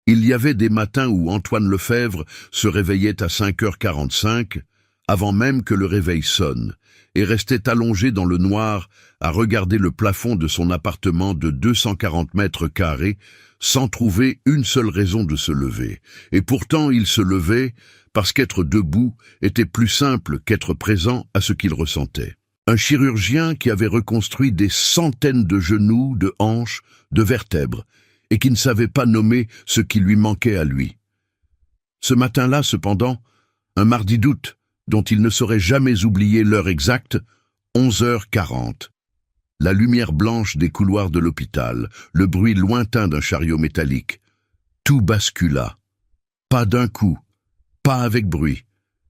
Il y avait des matins où Antoine Lefebvre se réveillait à 5h45, avant même que le réveil sonne, et restait allongé dans le noir à regarder le plafond de son appartement de 240 mètres carrés, sans trouver une seule raison de se lever. Et pourtant il se levait, parce qu'être debout était plus simple qu'être présent à ce qu'il ressentait. Un chirurgien qui avait reconstruit des centaines de genoux, de hanches, de vertèbres, et qui ne savait pas nommer ce qui lui manquait à lui. Ce matin-là, cependant, un mardi d'août, dont il ne saurait jamais oublier l'heure exacte, 11h40. La lumière blanche des couloirs de l'hôpital, le bruit lointain d'un chariot métallique. Tout bascula. Pas d'un coup, pas avec bruit,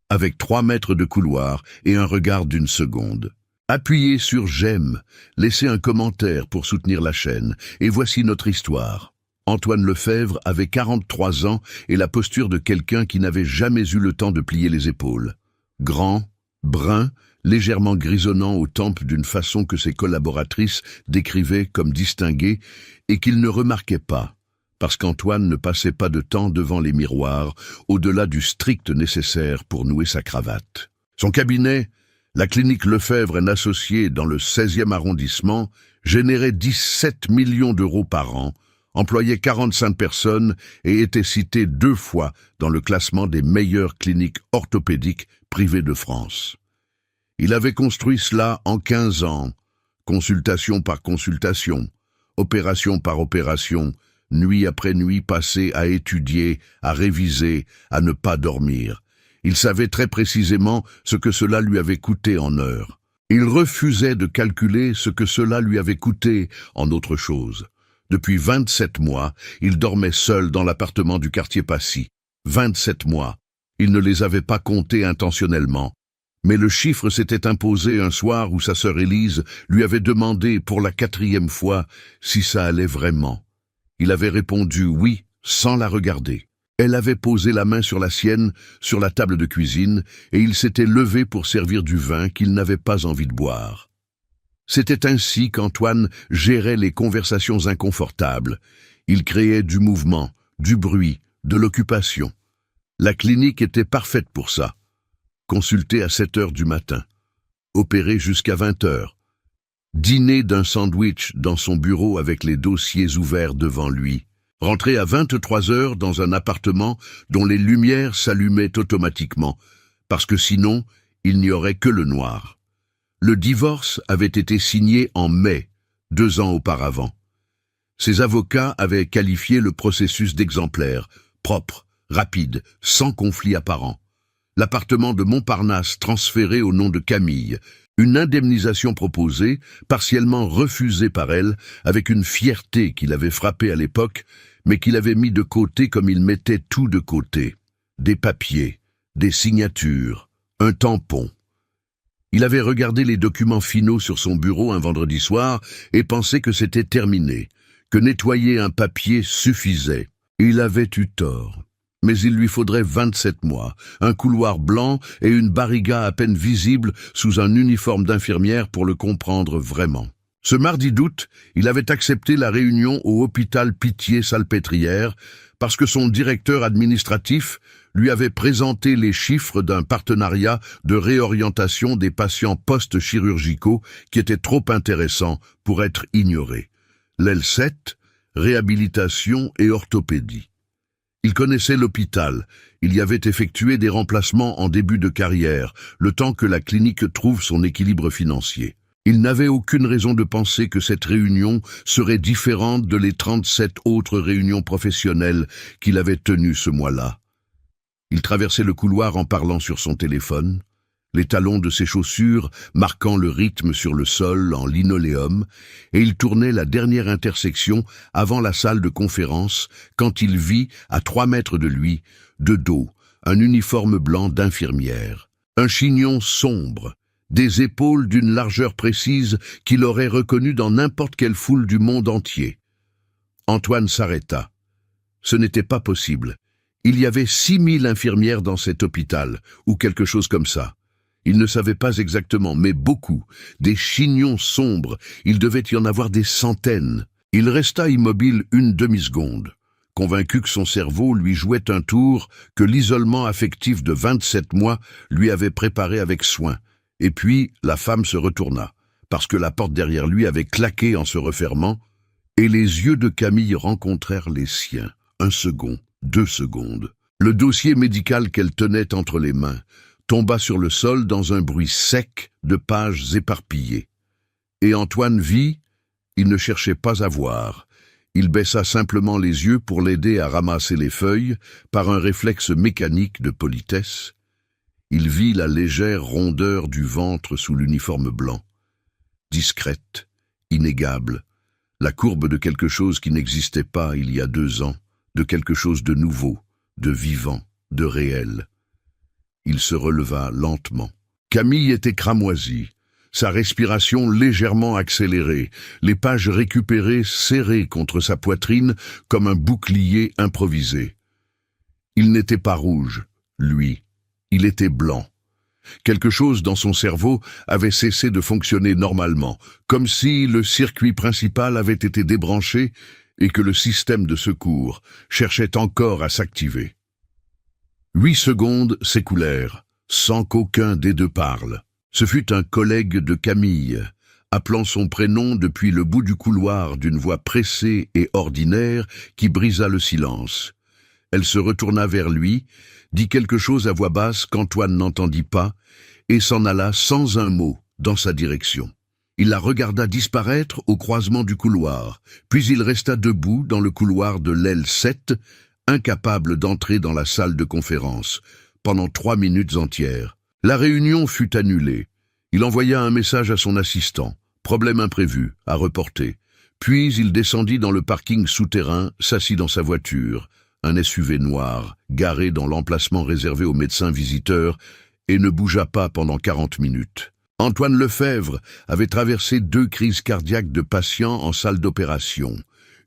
avec 3 mètres de couloir et un regard d'une seconde. Appuyez sur j'aime, laissez un commentaire pour soutenir la chaîne, et voici notre histoire. Antoine Lefebvre avait 43 ans et la posture de quelqu'un qui n'avait jamais eu le temps de plier les épaules. Grand, brun, légèrement grisonnant aux tempes d'une façon que ses collaboratrices décrivaient comme distinguée et qu'il ne remarquait pas, parce qu'Antoine ne passait pas de temps devant les miroirs, au-delà du strict nécessaire pour nouer sa cravate. Son cabinet, la clinique Lefebvre & Associés dans le 16e arrondissement, générait 17 millions d'euros par an, employait 45 personnes et était cité 2 fois dans le classement des meilleures cliniques orthopédiques privées de France. Il avait construit cela en 15 ans, consultation par consultation, opération par opération, nuit après nuit passée à étudier, à réviser, à ne pas dormir. Il savait très précisément ce que cela lui avait coûté en heures. Il refusait de calculer ce que cela lui avait coûté en autre chose. Depuis 27 mois, il dormait seul dans l'appartement du quartier Passy. 27 mois. Il ne les avait pas comptés intentionnellement. Mais le chiffre s'était imposé un soir où sa sœur Élise lui avait demandé pour la 4e fois si ça allait vraiment. Il avait répondu oui, sans la regarder. Elle avait posé la main sur la sienne, sur la table de cuisine, et il s'était levé pour servir du vin qu'il n'avait pas envie de boire. C'était ainsi qu'Antoine gérait les conversations inconfortables. Il créait du mouvement, du bruit, de l'occupation. La clinique était parfaite pour ça. Consulter à 7h du matin. Opérer jusqu'à 20h. Dîner d'un sandwich dans son bureau avec les dossiers ouverts devant lui. Rentrer à 23h dans un appartement dont les lumières s'allumaient automatiquement, parce que sinon, il n'y aurait que le noir. Le divorce avait été signé en mai, 2 ans auparavant. Ses avocats avaient qualifié le processus d'exemplaire, propre, rapide, sans conflit apparent. L'appartement de Montparnasse transféré au nom de Camille, une indemnisation proposée, partiellement refusée par elle, avec une fierté qui l'avait frappé à l'époque, mais qu'il avait mis de côté comme il mettait tout de côté. Des papiers, des signatures, un tampon. Il avait regardé les documents finaux sur son bureau un vendredi soir et pensé que c'était terminé, que nettoyer un papier suffisait. Il avait eu tort. Mais il lui faudrait 27 mois, un couloir blanc et une barriga à peine visible sous un uniforme d'infirmière pour le comprendre vraiment. Ce mardi d'août, il avait accepté la réunion au hôpital Pitié-Salpêtrière parce que son directeur administratif lui avait présenté les chiffres d'un partenariat de réorientation des patients post-chirurgicaux qui était trop intéressant pour être ignoré. L'aile 7, réhabilitation et orthopédie. Il connaissait l'hôpital. Il y avait effectué des remplacements en début de carrière, le temps que la clinique trouve son équilibre financier. Il n'avait aucune raison de penser que cette réunion serait différente de les 37 autres réunions professionnelles qu'il avait tenues ce mois-là. Il traversait le couloir en parlant sur son téléphone, les talons de ses chaussures marquant le rythme sur le sol en linoléum, et il tournait la dernière intersection avant la salle de conférence quand il vit, à 3 mètres de lui, de dos, un uniforme blanc d'infirmière, un chignon sombre, des épaules d'une largeur précise qu'il aurait reconnue dans n'importe quelle foule du monde entier. Antoine s'arrêta. Ce n'était pas possible. Il y avait 6000 infirmières dans cet hôpital, ou quelque chose comme ça. Il ne savait pas exactement, mais beaucoup. Des chignons sombres, il devait y en avoir des centaines. Il resta immobile une demi-seconde, convaincu que son cerveau lui jouait un tour que l'isolement affectif de 27 mois lui avait préparé avec soin. Et puis, la femme se retourna, parce que la porte derrière lui avait claqué en se refermant, et les yeux de Camille rencontrèrent les siens. 1 second, 2 secondes. Le dossier médical qu'elle tenait entre les mains tomba sur le sol dans un bruit sec de pages éparpillées. Et Antoine vit, il ne cherchait pas à voir. Il baissa simplement les yeux pour l'aider à ramasser les feuilles par un réflexe mécanique de politesse. Il vit la légère rondeur du ventre sous l'uniforme blanc. Discrète, inégable, la courbe de quelque chose qui n'existait pas il y a 2 ans, de quelque chose de nouveau, de vivant, de réel. Il se releva lentement. Camille était cramoisie, sa respiration légèrement accélérée, les pages récupérées serrées contre sa poitrine comme un bouclier improvisé. Il n'était pas rouge, lui, il était blanc. Quelque chose dans son cerveau avait cessé de fonctionner normalement, comme si le circuit principal avait été débranché et que le système de secours cherchait encore à s'activer. 8 secondes s'écoulèrent, sans qu'aucun des deux parle. Ce fut un collègue de Camille, appelant son prénom depuis le bout du couloir d'une voix pressée et ordinaire qui brisa le silence. Elle se retourna vers lui, dit quelque chose à voix basse qu'Antoine n'entendit pas, et s'en alla sans un mot dans sa direction. Il la regarda disparaître au croisement du couloir, puis il resta debout dans le couloir de l'aile 7, incapable d'entrer dans la salle de conférence, pendant 3 minutes entières. La réunion fut annulée. Il envoya un message à son assistant, problème imprévu, à reporter. Puis il descendit dans le parking souterrain, s'assit dans sa voiture, un SUV noir, garé dans l'emplacement réservé aux médecins visiteurs, et ne bougea pas pendant 40 minutes. Antoine Lefebvre avait traversé 2 crises cardiaques de patients en salle d'opération,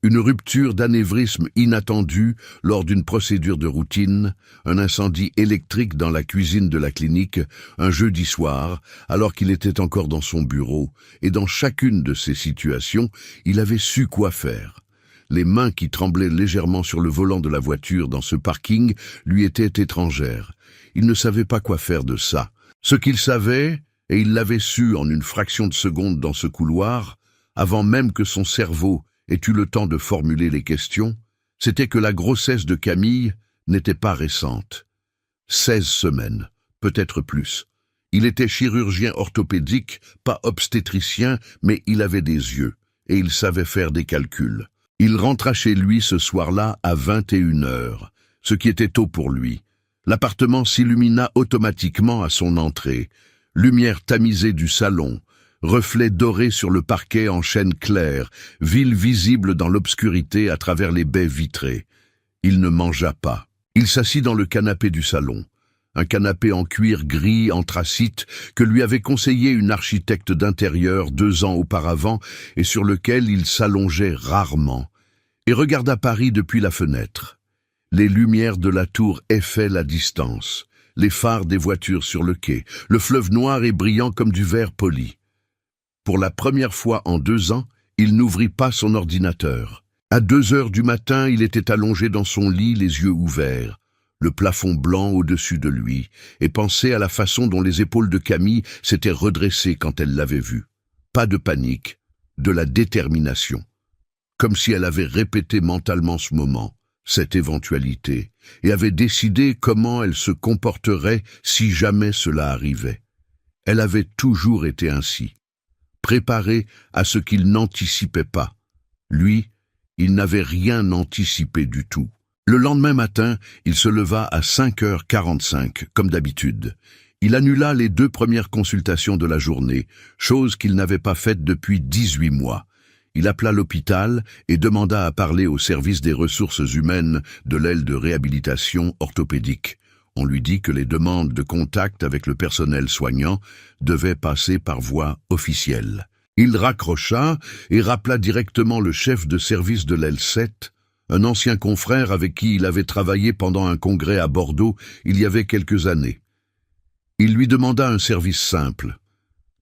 une rupture d'anévrisme inattendue lors d'une procédure de routine, un incendie électrique dans la cuisine de la clinique, un jeudi soir, alors qu'il était encore dans son bureau, et dans chacune de ces situations, il avait su quoi faire. Les mains qui tremblaient légèrement sur le volant de la voiture dans ce parking lui étaient étrangères. Il ne savait pas quoi faire de ça. Ce qu'il savait, et il l'avait su en une fraction de seconde dans ce couloir, avant même que son cerveau ait eu le temps de formuler les questions, c'était que la grossesse de Camille n'était pas récente. 16 semaines, peut-être plus. Il était chirurgien orthopédique, pas obstétricien, mais il avait des yeux, et il savait faire des calculs. Il rentra chez lui ce soir-là à 21 heures, ce qui était tôt pour lui. L'appartement s'illumina automatiquement à son entrée. Lumière tamisée du salon, reflets dorés sur le parquet en chêne clair, ville visible dans l'obscurité à travers les baies vitrées. Il ne mangea pas. Il s'assit dans le canapé du salon, un canapé en cuir gris anthracite que lui avait conseillé une architecte d'intérieur 2 ans auparavant et sur lequel il s'allongeait rarement, et regarda Paris depuis la fenêtre. Les lumières de la tour Eiffel à distance, les phares des voitures sur le quai, le fleuve noir et brillant comme du verre poli. Pour la première fois en 2 ans, il n'ouvrit pas son ordinateur. À 2 heures du matin, il était allongé dans son lit, les yeux ouverts, le plafond blanc au-dessus de lui, et pensait à la façon dont les épaules de Camille s'étaient redressées quand elle l'avait vu. Pas de panique, de la détermination. Comme si elle avait répété mentalement ce moment, cette éventualité, et avait décidé comment elle se comporterait si jamais cela arrivait. Elle avait toujours été ainsi, préparée à ce qu'il n'anticipait pas. Lui, il n'avait rien anticipé du tout. Le lendemain matin, il se leva à 5h45, comme d'habitude. Il annula les 2 premières consultations de la journée, chose qu'il n'avait pas faite depuis 18 mois. Il appela l'hôpital et demanda à parler au service des ressources humaines de l'aile de réhabilitation orthopédique. On lui dit que les demandes de contact avec le personnel soignant devaient passer par voie officielle. Il raccrocha et rappela directement le chef de service de l'aile 7, un ancien confrère avec qui il avait travaillé pendant un congrès à Bordeaux il y avait quelques années. Il lui demanda un service simple,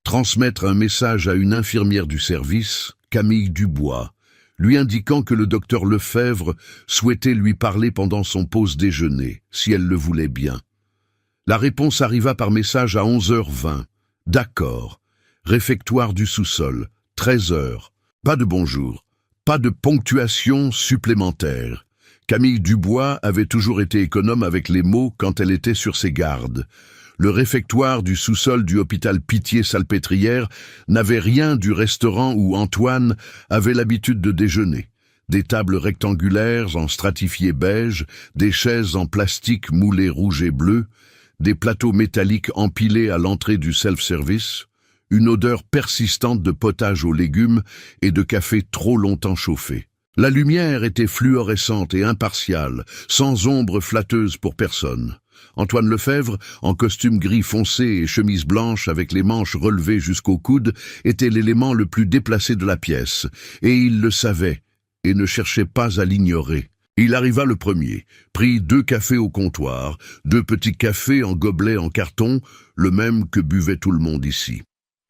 transmettre un message à une infirmière du service, Camille Dubois, lui indiquant que le docteur Lefebvre souhaitait lui parler pendant son pause déjeuner, si elle le voulait bien. La réponse arriva par message à 11h20. D'accord. Réfectoire du sous-sol, 13h. Pas de bonjour. Pas de ponctuation supplémentaire. Camille Dubois avait toujours été économe avec les mots quand elle était sur ses gardes. Le réfectoire du sous-sol du hôpital Pitié-Salpêtrière n'avait rien du restaurant où Antoine avait l'habitude de déjeuner. Des tables rectangulaires en stratifié beige, des chaises en plastique moulées rouge et bleu, des plateaux métalliques empilés à l'entrée du self-service, une odeur persistante de potage aux légumes et de café trop longtemps chauffé. La lumière était fluorescente et impartiale, sans ombre flatteuse pour personne. Antoine Lefebvre, en costume gris foncé et chemise blanche avec les manches relevées jusqu'au coude, était l'élément le plus déplacé de la pièce, et il le savait, et ne cherchait pas à l'ignorer. Il arriva le premier, prit 2 cafés au comptoir, 2 petits cafés en gobelets en carton, le même que buvait tout le monde ici.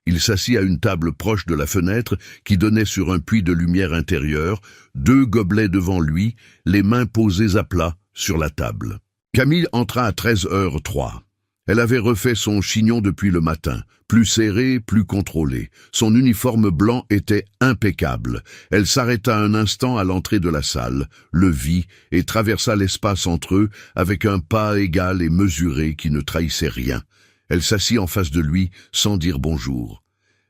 Il s'assit à une table proche de la fenêtre qui donnait sur un puits de lumière intérieure, 2 gobelets devant lui, les mains posées à plat sur la table. Camille entra à 13h03. Elle avait refait son chignon depuis le matin, plus serré, plus contrôlé. Son uniforme blanc était impeccable. Elle s'arrêta un instant à l'entrée de la salle, le vit et traversa l'espace entre eux avec un pas égal et mesuré qui ne trahissait rien. Elle s'assit en face de lui sans dire bonjour.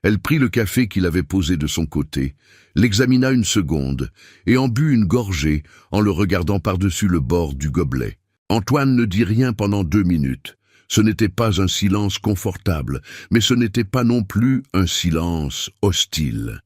Elle prit le café qu'il avait posé de son côté, l'examina une seconde et en but une gorgée en le regardant par-dessus le bord du gobelet. Antoine ne dit rien pendant 2 minutes. Ce n'était pas un silence confortable, mais ce n'était pas non plus un silence hostile.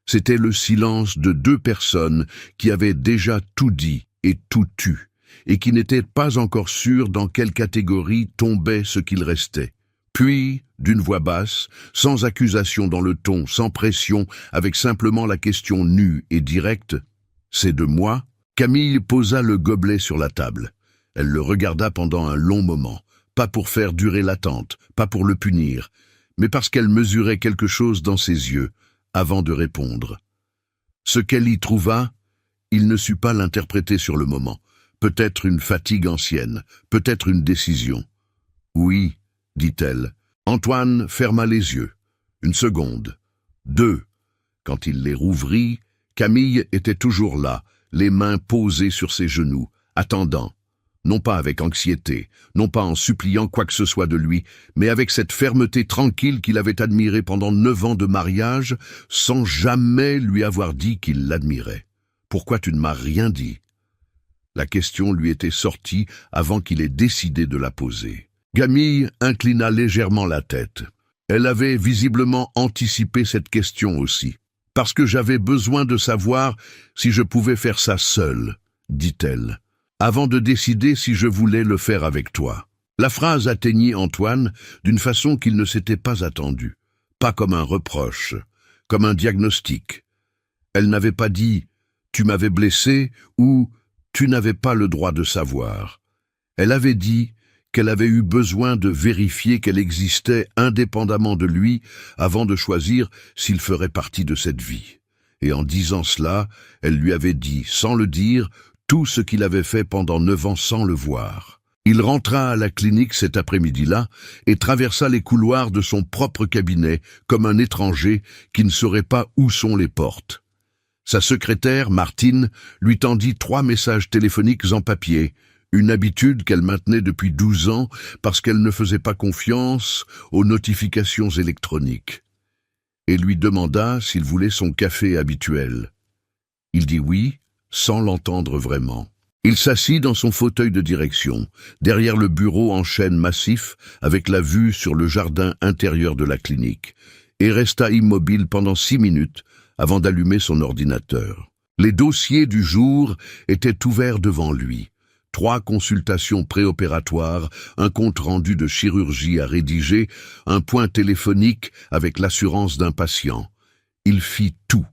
C'était le silence de 2 personnes qui avaient déjà tout dit et tout eu, et qui n'étaient pas encore sûres dans quelle catégorie tombait ce qu'il restait. Puis, d'une voix basse, sans accusation dans le ton, sans pression, avec simplement la question nue et directe « C'est de moi ?» Camille posa le gobelet sur la table. Elle le regarda pendant un long moment, pas pour faire durer l'attente, pas pour le punir, mais parce qu'elle mesurait quelque chose dans ses yeux, avant de répondre. Ce qu'elle y trouva, il ne sut pas l'interpréter sur le moment. Peut-être une fatigue ancienne, peut-être une décision. « Oui », dit-elle. Antoine ferma les yeux. 1 seconde. 2. Quand il les rouvrit, Camille était toujours là, les mains posées sur ses genoux, attendant. Non pas avec anxiété, non pas en suppliant quoi que ce soit de lui, mais avec cette fermeté tranquille qu'il avait admirée pendant 9 ans de mariage, sans jamais lui avoir dit qu'il l'admirait. « Pourquoi tu ne m'as rien dit ?» La question lui était sortie avant qu'il ait décidé de la poser. Camille inclina légèrement la tête. Elle avait visiblement anticipé cette question aussi. « Parce que j'avais besoin de savoir si je pouvais faire ça seule, » dit-elle, avant de décider si je voulais le faire avec toi. La phrase atteignit Antoine d'une façon qu'il ne s'était pas attendu, pas comme un reproche, comme un diagnostic. Elle n'avait pas dit « tu m'avais blessé » ou « tu n'avais pas le droit de savoir ». Elle avait dit qu'elle avait eu besoin de vérifier qu'elle existait indépendamment de lui avant de choisir s'il ferait partie de cette vie. Et en disant cela, elle lui avait dit, sans le dire, tout ce qu'il avait fait pendant 9 ans sans le voir. Il rentra à la clinique cet après-midi-là et traversa les couloirs de son propre cabinet comme un étranger qui ne saurait pas où sont les portes. Sa secrétaire, Martine, lui tendit 3 messages téléphoniques en papier, une habitude qu'elle maintenait depuis 12 ans parce qu'elle ne faisait pas confiance aux notifications électroniques, et lui demanda s'il voulait son café habituel. Il dit oui, sans l'entendre vraiment. Il s'assit dans son fauteuil de direction, derrière le bureau en chêne massif avec la vue sur le jardin intérieur de la clinique, et resta immobile pendant 6 minutes avant d'allumer son ordinateur. Les dossiers du jour étaient ouverts devant lui. 3 consultations préopératoires, un compte-rendu de chirurgie à rédiger, un point téléphonique avec l'assurance d'un patient. Il fit tout,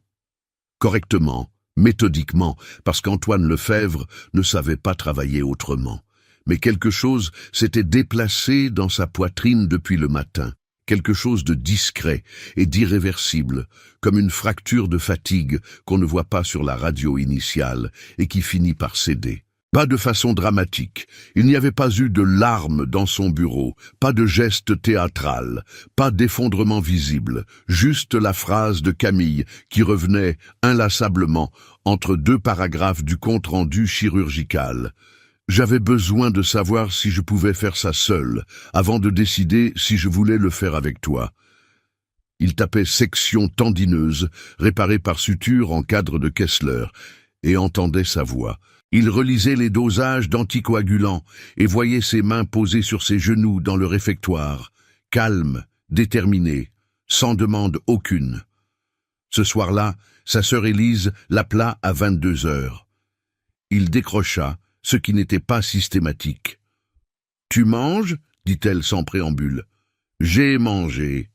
correctement, méthodiquement, parce qu'Antoine Lefebvre ne savait pas travailler autrement. Mais quelque chose s'était déplacé dans sa poitrine depuis le matin. quelque chose de discret et d'irréversible, comme une fracture de fatigue qu'on ne voit pas sur la radio initiale et qui finit par céder. Pas de façon dramatique, il n'y avait pas eu de larmes dans son bureau, pas de geste théâtral, pas d'effondrement visible, juste la phrase de Camille qui revenait inlassablement entre deux paragraphes du compte-rendu chirurgical. J'avais besoin de savoir si je pouvais faire ça seul, avant de décider si je voulais le faire avec toi. Il tapait section tendineuse, réparée par suture en cadre de Kessler, et entendait sa voix. Il relisait les dosages d'anticoagulants et voyait ses mains posées sur ses genoux dans le réfectoire, calme, déterminé, sans demande aucune. Ce soir-là, sa sœur Élise l'appela à 22 heures. Il décrocha, ce qui n'était pas systématique. « Tu manges ?» dit-elle sans préambule. « J'ai mangé. »«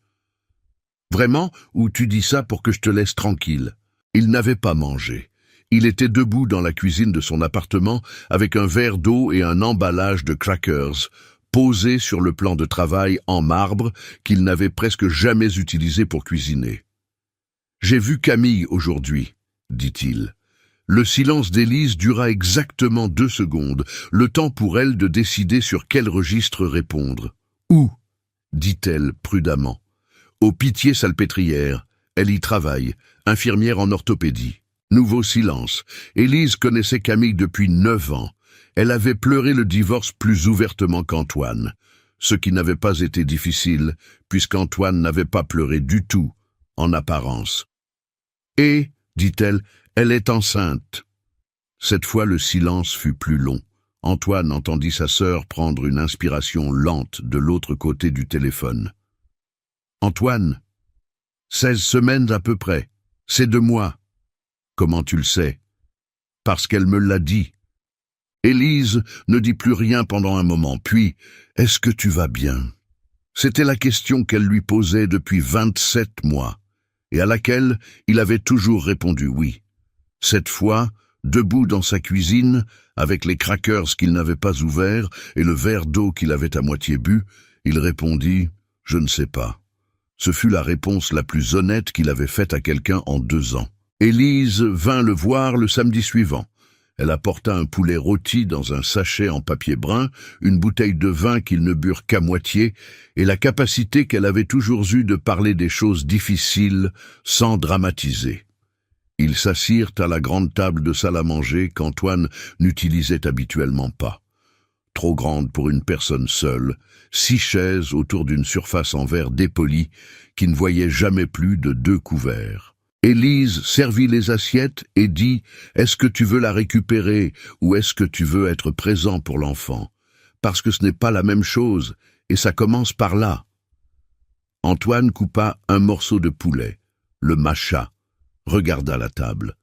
Vraiment, ou tu dis ça pour que je te laisse tranquille ?» Il n'avait pas mangé. Il était debout dans la cuisine de son appartement avec un verre d'eau et un emballage de crackers posés sur le plan de travail en marbre qu'il n'avait presque jamais utilisé pour cuisiner. « J'ai vu Camille aujourd'hui, » dit-il. Le silence d'Élise dura exactement 2 secondes, le temps pour elle de décider sur quel registre répondre. « Où ?» dit-elle prudemment. « Au Pitié-Salpêtrière. Elle y travaille, infirmière en orthopédie. » Nouveau silence. Élise connaissait Camille depuis 9 ans. Elle avait pleuré le divorce plus ouvertement qu'Antoine, ce qui n'avait pas été difficile, puisqu'Antoine n'avait pas pleuré du tout, en apparence. « Et, dit-elle, elle est enceinte. » Cette fois, le silence fut plus long. Antoine entendit sa sœur prendre une inspiration lente de l'autre côté du téléphone. « Antoine, 16 semaines à peu près. C'est 2 mois. » « Comment tu le sais ?»« Parce qu'elle me l'a dit. » Élise ne dit plus rien pendant un moment, puis « Est-ce que tu vas bien ?» C'était la question qu'elle lui posait depuis 27 mois, et à laquelle il avait toujours répondu oui. Cette fois, debout dans sa cuisine, avec les crackers qu'il n'avait pas ouverts et le verre d'eau qu'il avait à moitié bu, il répondit « Je ne sais pas ». Ce fut la réponse la plus honnête qu'il avait faite à quelqu'un en 2 ans. Élise vint le voir le samedi suivant. Elle apporta un poulet rôti dans un sachet en papier brun, une bouteille de vin qu'ils ne burent qu'à moitié, et la capacité qu'elle avait toujours eue de parler des choses difficiles sans dramatiser. Ils s'assirent à la grande table de salle à manger qu'Antoine n'utilisait habituellement pas. Trop grande pour une personne seule, 6 chaises autour d'une surface en verre dépoli qui ne voyait jamais plus de 2 couverts. Élise servit les assiettes et dit « Est-ce que tu veux la récupérer ou est-ce que tu veux être présent pour l'enfant ? Parce que ce n'est pas la même chose et ça commence par là. » Antoine coupa un morceau de poulet, le mâcha, regarda la table.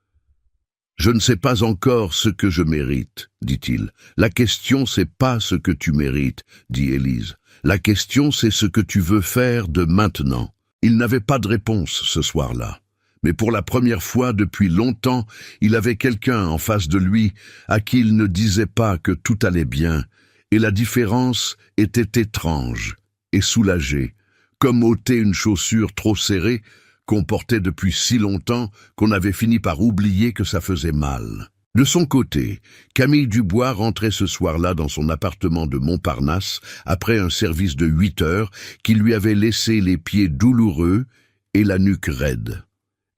« Je ne sais pas encore ce que je mérite, dit-il. La question c'est pas ce que tu mérites, dit Élise. La question c'est ce que tu veux faire de maintenant. » Il n'avait pas de réponse ce soir-là. Mais pour la première fois depuis longtemps, il avait quelqu'un en face de lui à qui il ne disait pas que tout allait bien, et la différence était étrange et soulagée, comme ôter une chaussure trop serrée qu'on portait depuis si longtemps qu'on avait fini par oublier que ça faisait mal. De son côté, Camille Dubois rentrait ce soir-là dans son appartement de Montparnasse après un service de 8 heures qui lui avait laissé les pieds douloureux et la nuque raide.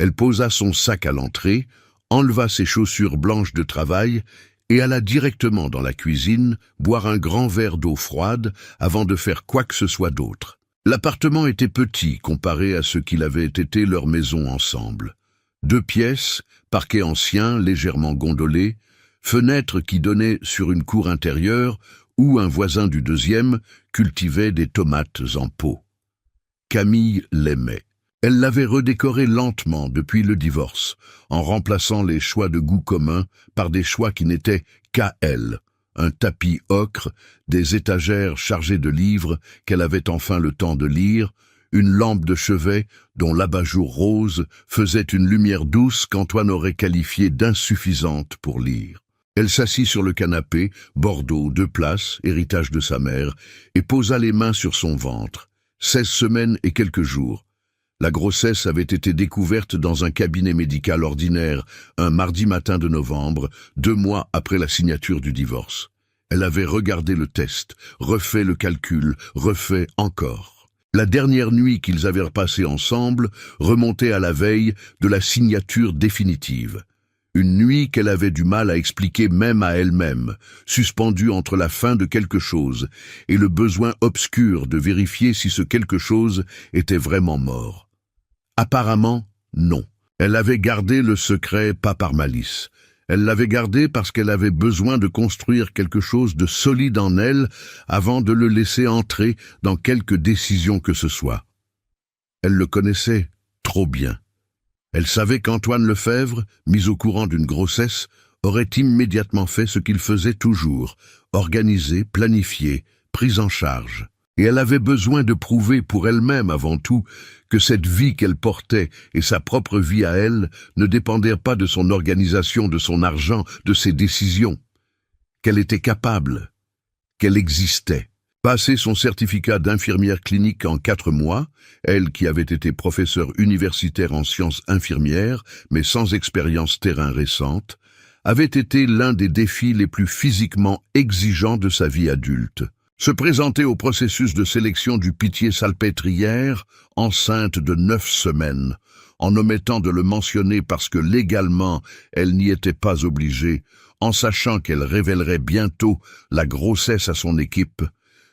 Elle posa son sac à l'entrée, enleva ses chaussures blanches de travail et alla directement dans la cuisine boire un grand verre d'eau froide avant de faire quoi que ce soit d'autre. L'appartement était petit comparé à ce qu'il avait été leur maison ensemble. 2 pièces, parquet ancien légèrement gondolé, fenêtres qui donnaient sur une cour intérieure où un voisin du 2e cultivait des tomates en pot. Camille l'aimait. Elle l'avait redécoré lentement depuis le divorce, en remplaçant les choix de goût commun par des choix qui n'étaient qu'à elle. Un tapis ocre, des étagères chargées de livres qu'elle avait enfin le temps de lire, une lampe de chevet dont l'abat-jour rose faisait une lumière douce qu'Antoine aurait qualifiée d'insuffisante pour lire. Elle s'assit sur le canapé, Bordeaux, 2 places, héritage de sa mère, et posa les mains sur son ventre. 16 semaines et quelques jours. La grossesse avait été découverte dans un cabinet médical ordinaire un mardi matin de novembre, 2 mois après la signature du divorce. Elle avait regardé le test, refait le calcul, refait encore. La dernière nuit qu'ils avaient repassée ensemble remontait à la veille de la signature définitive. Une nuit qu'elle avait du mal à expliquer même à elle-même, suspendue entre la fin de quelque chose et le besoin obscur de vérifier si ce quelque chose était vraiment mort. Apparemment, non. Elle avait gardé le secret pas par malice. Elle l'avait gardé parce qu'elle avait besoin de construire quelque chose de solide en elle avant de le laisser entrer dans quelque décision que ce soit. Elle le connaissait trop bien. Elle savait qu'Antoine Lefèvre, mis au courant d'une grossesse, aurait immédiatement fait ce qu'il faisait toujours, organisé, planifié, pris en charge. Et elle avait besoin de prouver pour elle-même avant tout que cette vie qu'elle portait et sa propre vie à elle ne dépendaient pas de son organisation, de son argent, de ses décisions. Qu'elle était capable, qu'elle existait. Passé son certificat d'infirmière clinique en 4 mois, elle qui avait été professeure universitaire en sciences infirmières, mais sans expérience terrain récente, avait été l'un des défis les plus physiquement exigeants de sa vie adulte. Se présenter au processus de sélection du Pitié-Salpêtrière, enceinte de 9 semaines, en omettant de le mentionner parce que légalement elle n'y était pas obligée, en sachant qu'elle révélerait bientôt la grossesse à son équipe,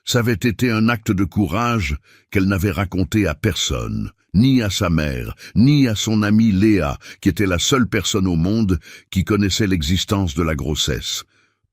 ça avait été un acte de courage qu'elle n'avait raconté à personne, ni à sa mère, ni à son amie Léa, qui était la seule personne au monde qui connaissait l'existence de la grossesse,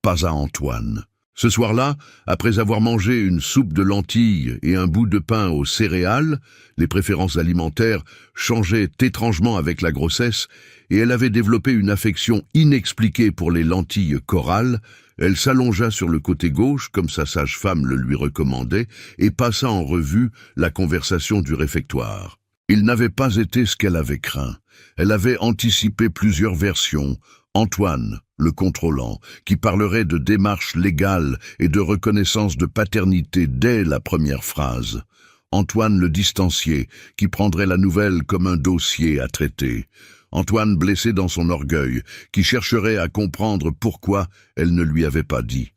pas à Antoine. Ce soir-là, après avoir mangé une soupe de lentilles et un bout de pain aux céréales, les préférences alimentaires changeaient étrangement avec la grossesse et elle avait développé une affection inexpliquée pour les lentilles corales. Elle s'allongea sur le côté gauche, comme sa sage-femme le lui recommandait, et passa en revue la conversation du réfectoire. Il n'avait pas été ce qu'elle avait craint. Elle avait anticipé plusieurs versions. Antoine, le contrôlant, qui parlerait de démarches légales et de reconnaissance de paternité dès la première phrase. Antoine le distancié, qui prendrait la nouvelle comme un dossier à traiter. Antoine blessé dans son orgueil, qui chercherait à comprendre pourquoi elle ne lui avait pas dit.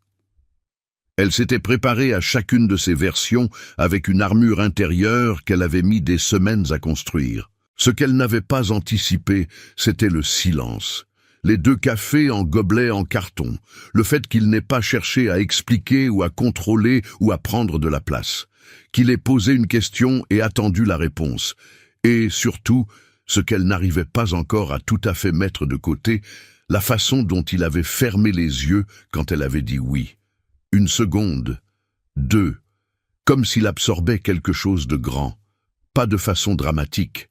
Elle s'était préparée à chacune de ces versions avec une armure intérieure qu'elle avait mis des semaines à construire. Ce qu'elle n'avait pas anticipé, c'était le silence. Les 2 cafés en gobelets en carton, le fait qu'il n'ait pas cherché à expliquer ou à contrôler ou à prendre de la place, qu'il ait posé une question et attendu la réponse, et surtout, ce qu'elle n'arrivait pas encore à tout à fait mettre de côté, la façon dont il avait fermé les yeux quand elle avait dit oui. 1 seconde, 2, comme s'il absorbait quelque chose de grand, pas de façon dramatique.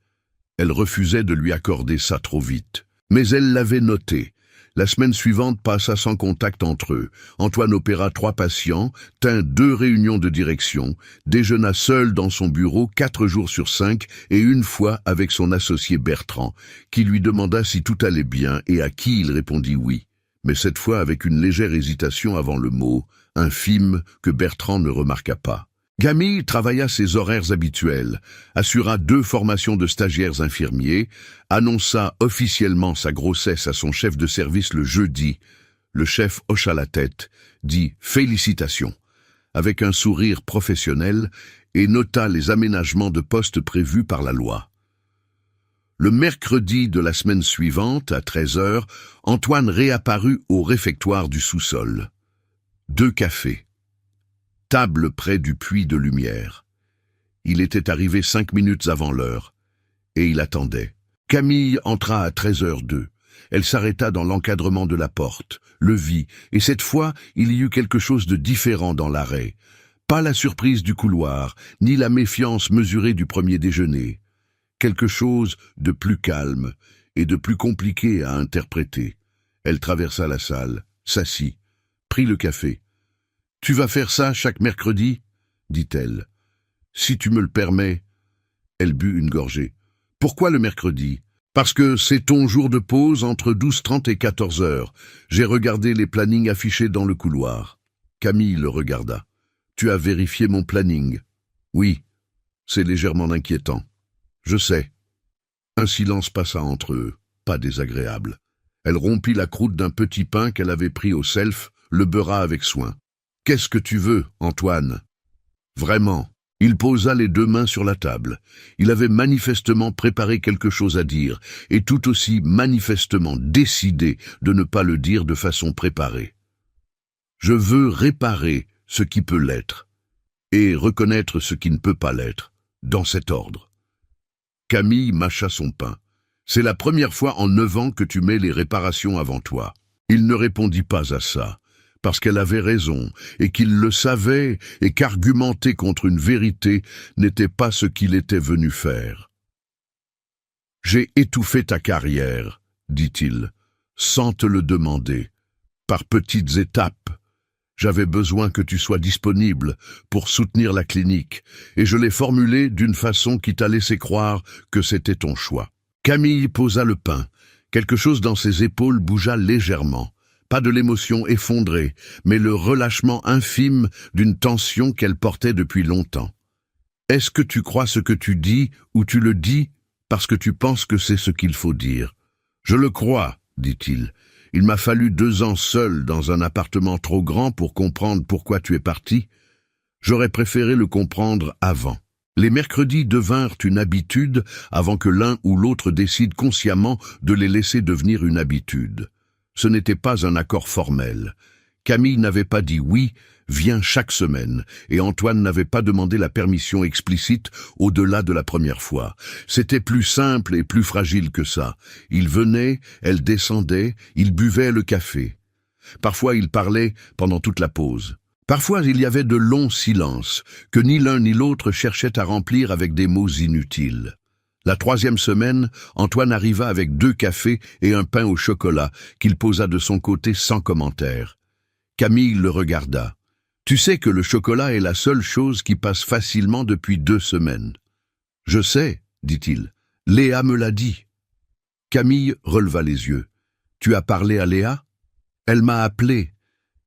Elle refusait de lui accorder ça trop vite. Mais elle l'avait noté. La semaine suivante passa sans contact entre eux. Antoine opéra 3 patients, tint 2 réunions de direction, déjeuna seul dans son bureau 4 jours sur 5 et une fois avec son associé Bertrand, qui lui demanda si tout allait bien et à qui il répondit oui. Mais cette fois avec une légère hésitation avant le mot, infime, que Bertrand ne remarqua pas. Camille travailla ses horaires habituels, assura 2 formations de stagiaires infirmiers, annonça officiellement sa grossesse à son chef de service le jeudi. Le chef hocha la tête, dit « Félicitations » avec un sourire professionnel et nota les aménagements de poste prévus par la loi. Le mercredi de la semaine suivante, à 13h, Antoine réapparut au réfectoire du sous-sol. 2 cafés. Table près du puits de lumière. Il était arrivé 5 minutes avant l'heure, et il attendait. Camille entra à 13h02. Elle s'arrêta dans l'encadrement de la porte, le vit, et cette fois, il y eut quelque chose de différent dans l'arrêt. Pas la surprise du couloir, ni la méfiance mesurée du premier déjeuner. Quelque chose de plus calme et de plus compliqué à interpréter. Elle traversa la salle, s'assit, prit le café. « Tu vas faire ça chaque mercredi ?» dit-elle. « Si tu me le permets. » Elle but une gorgée. « Pourquoi le mercredi ?»« Parce que c'est ton jour de pause entre 12h30 et 14h. J'ai regardé les plannings affichés dans le couloir. » Camille le regarda. « Tu as vérifié mon planning ?»« Oui. » C'est légèrement inquiétant. Je sais. Un silence passa entre eux, pas désagréable. Elle rompit la croûte d'un petit pain qu'elle avait pris au self, le beurra avec soin. « Qu'est-ce que tu veux, Antoine ?» Vraiment. Il posa les deux mains sur la table. Il avait manifestement préparé quelque chose à dire, et tout aussi manifestement décidé de ne pas le dire de façon préparée. « Je veux réparer ce qui peut l'être, et reconnaître ce qui ne peut pas l'être, dans cet ordre. » Camille mâcha son pain. « C'est la première fois en 9 ans que tu mets les réparations avant toi. » Il ne répondit pas à ça, parce qu'elle avait raison, et qu'il le savait, et qu'argumenter contre une vérité n'était pas ce qu'il était venu faire. « J'ai étouffé ta carrière, dit-il, sans te le demander, par petites étapes. J'avais besoin que tu sois disponible pour soutenir la clinique, et je l'ai formulé d'une façon qui t'a laissé croire que c'était ton choix. » Camille posa le pain. Quelque chose dans ses épaules bougea légèrement. Pas de l'émotion effondrée, mais le relâchement infime d'une tension qu'elle portait depuis longtemps. « Est-ce que tu crois ce que tu dis, ou tu le dis parce que tu penses que c'est ce qu'il faut dire ?»« Je le crois, dit-il. Il m'a fallu 2 ans seul dans un appartement trop grand pour comprendre pourquoi tu es parti. J'aurais préféré le comprendre avant. » Les mercredis devinrent une habitude avant que l'un ou l'autre décide consciemment de les laisser devenir une habitude. Ce n'était pas un accord formel. Camille n'avait pas dit « oui, viens chaque semaine » et Antoine n'avait pas demandé la permission explicite au-delà de la première fois. C'était plus simple et plus fragile que ça. Il venait, elle descendait, il buvait le café. Parfois il parlait pendant toute la pause. Parfois il y avait de longs silences que ni l'un ni l'autre cherchait à remplir avec des mots inutiles. La 3e semaine, Antoine arriva avec 2 cafés et un pain au chocolat qu'il posa de son côté sans commentaire. Camille le regarda. « Tu sais que le chocolat est la seule chose qui passe facilement depuis 2 semaines. »« Je sais, dit-il. Léa me l'a dit. » Camille releva les yeux. « Tu as parlé à Léa ? Elle m'a appelé.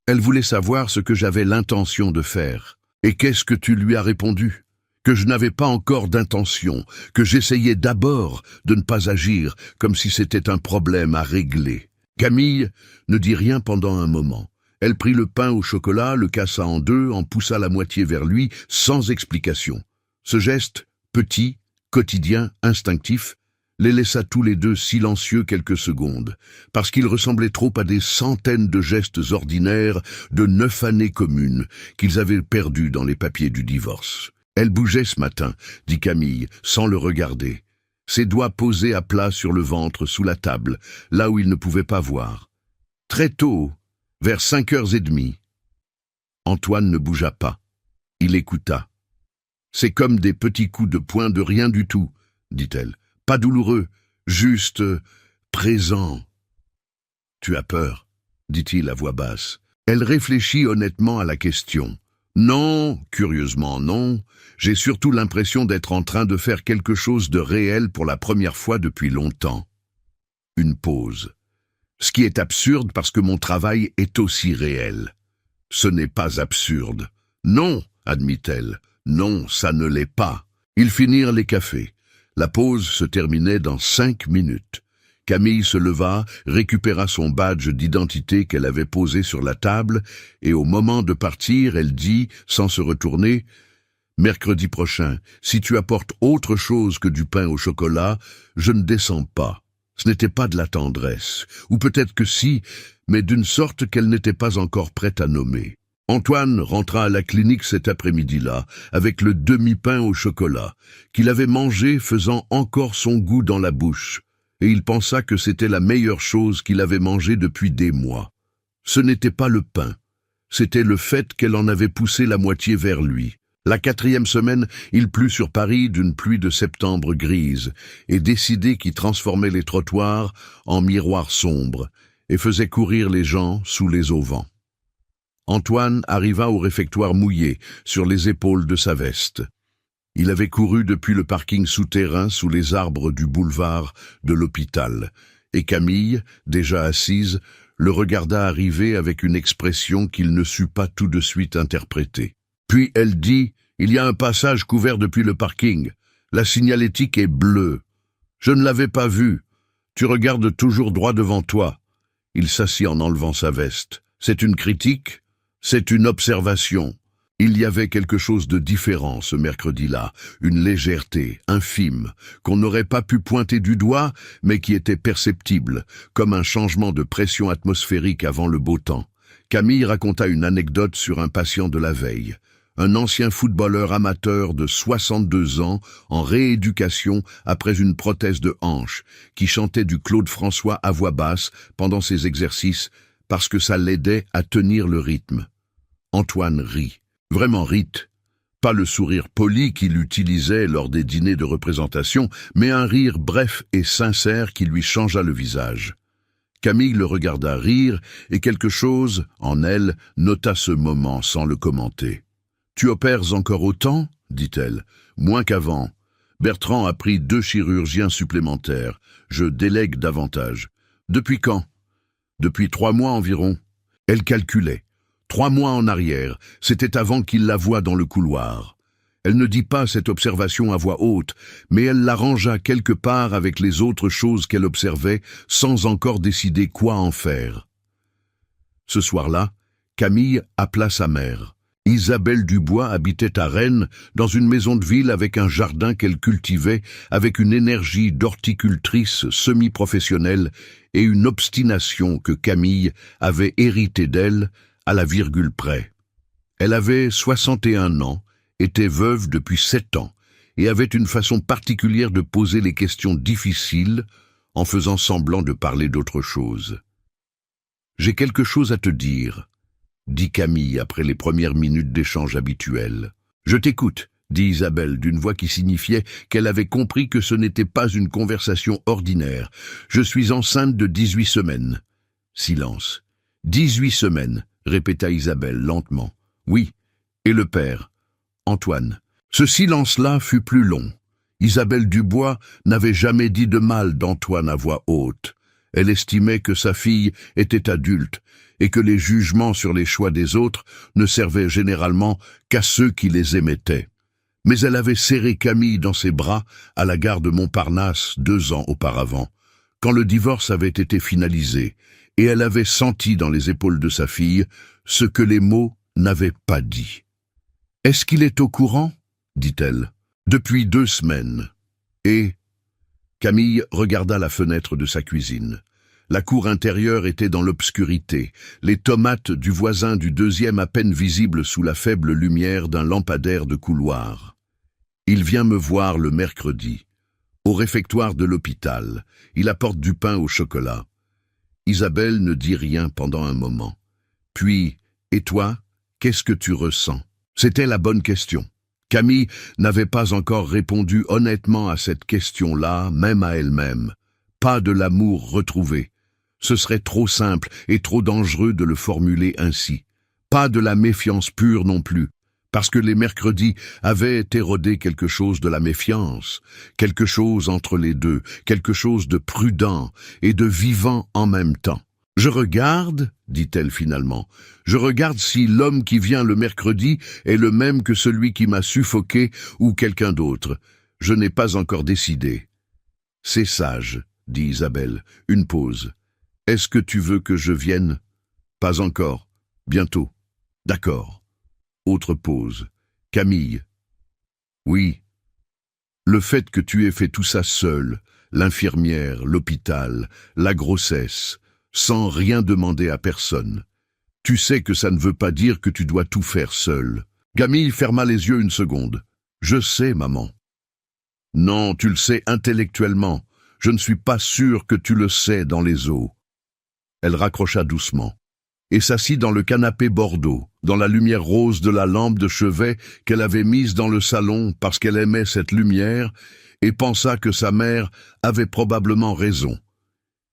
Elle voulait savoir ce que j'avais l'intention de faire. Et qu'est-ce que tu lui as répondu ? Que je n'avais pas encore d'intention, que j'essayais d'abord de ne pas agir comme si c'était un problème à régler. » Camille ne dit rien pendant un moment. Elle prit le pain au chocolat, le cassa en 2, en poussa la moitié vers lui, sans explication. Ce geste, petit, quotidien, instinctif, les laissa tous les deux silencieux quelques secondes, parce qu'ils ressemblaient trop à des centaines de gestes ordinaires de 9 années communes qu'ils avaient perdus dans les papiers du divorce. « Elle bougeait ce matin, » dit Camille, sans le regarder. Ses doigts posés à plat sur le ventre, sous la table, là où il ne pouvait pas voir. Très tôt, vers 5h30. Antoine ne bougea pas. Il écouta. « C'est comme des petits coups de poing de rien du tout, » dit-elle. « Pas douloureux, juste présent. »« Tu as peur ?» dit-il à voix basse. Elle réfléchit honnêtement à la question. « Non, curieusement non. J'ai surtout l'impression d'être en train de faire quelque chose de réel pour la première fois depuis longtemps. » Une pause. « Ce qui est absurde parce que mon travail est aussi réel. »« Ce n'est pas absurde. »« Non, admit-elle. Non, ça ne l'est pas. » Ils finirent les cafés. La pause se terminait dans 5 minutes. Camille se leva, récupéra son badge d'identité qu'elle avait posé sur la table, et au moment de partir, elle dit, sans se retourner, « Mercredi prochain, si tu apportes autre chose que du pain au chocolat, je ne descends pas. » Ce n'était pas de la tendresse, ou peut-être que si, mais d'une sorte qu'elle n'était pas encore prête à nommer. Antoine rentra à la clinique cet après-midi-là, avec le demi-pain au chocolat, qu'il avait mangé faisant encore son goût dans la bouche, et il pensa que c'était la meilleure chose qu'il avait mangée depuis des mois. Ce n'était pas le pain, c'était le fait qu'elle en avait poussé la moitié vers lui. La 4e semaine, il plut sur Paris d'une pluie de septembre grise, et décidé qui transformait les trottoirs en miroirs sombres, et faisait courir les gens sous les auvents. Antoine arriva au réfectoire mouillé, sur les épaules de sa veste. Il avait couru depuis le parking souterrain sous les arbres du boulevard de l'hôpital, et Camille, déjà assise, le regarda arriver avec une expression qu'il ne sut pas tout de suite interpréter. Puis elle dit Il y a un passage couvert depuis le parking. La signalétique est bleue. Je ne l'avais pas vue. Tu regardes toujours droit devant toi. Il s'assit en enlevant sa veste. C'est une critique? C'est une observation. Il y avait quelque chose de différent ce mercredi-là, une légèreté, infime, qu'on n'aurait pas pu pointer du doigt, mais qui était perceptible, comme un changement de pression atmosphérique avant le beau temps. Camille raconta une anecdote sur un patient de la veille. Un ancien footballeur amateur de 62 ans, en rééducation après une prothèse de hanche, qui chantait du Claude François à voix basse pendant ses exercices parce que ça l'aidait à tenir le rythme. Antoine rit. Vraiment rit. Pas le sourire poli qu'il utilisait lors des dîners de représentation, mais un rire bref et sincère qui lui changea le visage. Camille le regarda rire et quelque chose, en elle, nota ce moment sans le commenter. « Tu opères encore autant ?» dit-elle. « Moins qu'avant. Bertrand a pris 2 chirurgiens supplémentaires. Je délègue davantage. »« Depuis quand ?»« Depuis 3 mois environ. » Elle calculait. 3 mois en arrière, c'était avant qu'il la voie dans le couloir. Elle ne dit pas cette observation à voix haute, mais elle l'arrangea quelque part avec les autres choses qu'elle observait, sans encore décider quoi en faire. Ce soir-là, Camille appela sa mère. Isabelle Dubois habitait à Rennes, dans une maison de ville avec un jardin qu'elle cultivait, avec une énergie d'horticultrice semi-professionnelle et une obstination que Camille avait héritée d'elle, à la virgule près. Elle avait 61 ans, était veuve depuis 7 ans, et avait une façon particulière de poser les questions difficiles en faisant semblant de parler d'autre chose. « J'ai quelque chose à te dire », dit Camille après les premières minutes d'échange habituels. « Je t'écoute », dit Isabelle d'une voix qui signifiait qu'elle avait compris que ce n'était pas une conversation ordinaire. « Je suis enceinte de 18 semaines. » Silence. « 18 semaines. » répéta Isabelle lentement. « Oui. Et le père ?» Antoine. Ce silence-là fut plus long. Isabelle Dubois n'avait jamais dit de mal d'Antoine à voix haute. Elle estimait que sa fille était adulte et que les jugements sur les choix des autres ne servaient généralement qu'à ceux qui les émettaient. Mais elle avait serré Camille dans ses bras à la gare de Montparnasse 2 ans auparavant, quand le divorce avait été finalisé, et elle avait senti dans les épaules de sa fille ce que les mots n'avaient pas dit. « Est-ce qu'il est au courant ?» dit-elle. « Depuis 2 semaines. » Et Camille regarda la fenêtre de sa cuisine. La cour intérieure était dans l'obscurité, les tomates du voisin du 2e à peine visibles sous la faible lumière d'un lampadaire de couloir. « Il vient me voir le mercredi. Au réfectoire de l'hôpital. Il apporte du pain au chocolat. » Isabelle ne dit rien pendant un moment. Puis, « Et toi, qu'est-ce que tu ressens ?» C'était la bonne question. Camille n'avait pas encore répondu honnêtement à cette question-là, même à elle-même. Pas de l'amour retrouvé. Ce serait trop simple et trop dangereux de le formuler ainsi. Pas de la méfiance pure non plus, parce que les mercredis avaient érodé quelque chose de la méfiance, quelque chose entre les deux, quelque chose de prudent et de vivant en même temps. « Je regarde, » dit-elle finalement, « je regarde si l'homme qui vient le mercredi est le même que celui qui m'a suffoqué ou quelqu'un d'autre. Je n'ai pas encore décidé. »« C'est sage, » dit Isabelle. Une pause. « Est-ce que tu veux que je vienne ?»« Pas encore. Bientôt. »« D'accord. » Autre pause. « Camille. »« Oui. » Le fait que tu aies fait tout ça seule, l'infirmière, l'hôpital, la grossesse, sans rien demander à personne. Tu sais que ça ne veut pas dire que tu dois tout faire seule. Camille ferma les yeux une seconde. « Je sais, maman. »« Non, tu le sais intellectuellement. Je ne suis pas sûr que tu le sais dans les os. » Elle raccrocha doucement et s'assit dans le canapé bordeaux, dans la lumière rose de la lampe de chevet qu'elle avait mise dans le salon parce qu'elle aimait cette lumière et pensa que sa mère avait probablement raison,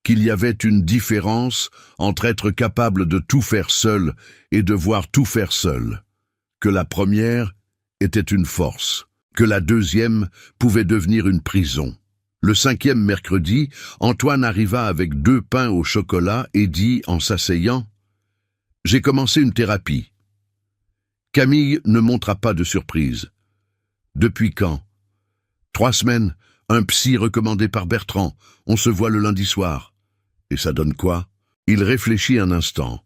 qu'il y avait une différence entre être capable de tout faire seul et devoir tout faire seul, que la première était une force, que la deuxième pouvait devenir une prison. Le 5e mercredi, Antoine arriva avec 2 pains au chocolat et dit en s'asseyant « J'ai commencé une thérapie. » Camille ne montra pas de surprise. Depuis quand? 3 semaines, un psy recommandé par Bertrand. On se voit le lundi soir. Et ça donne quoi? Il réfléchit un instant.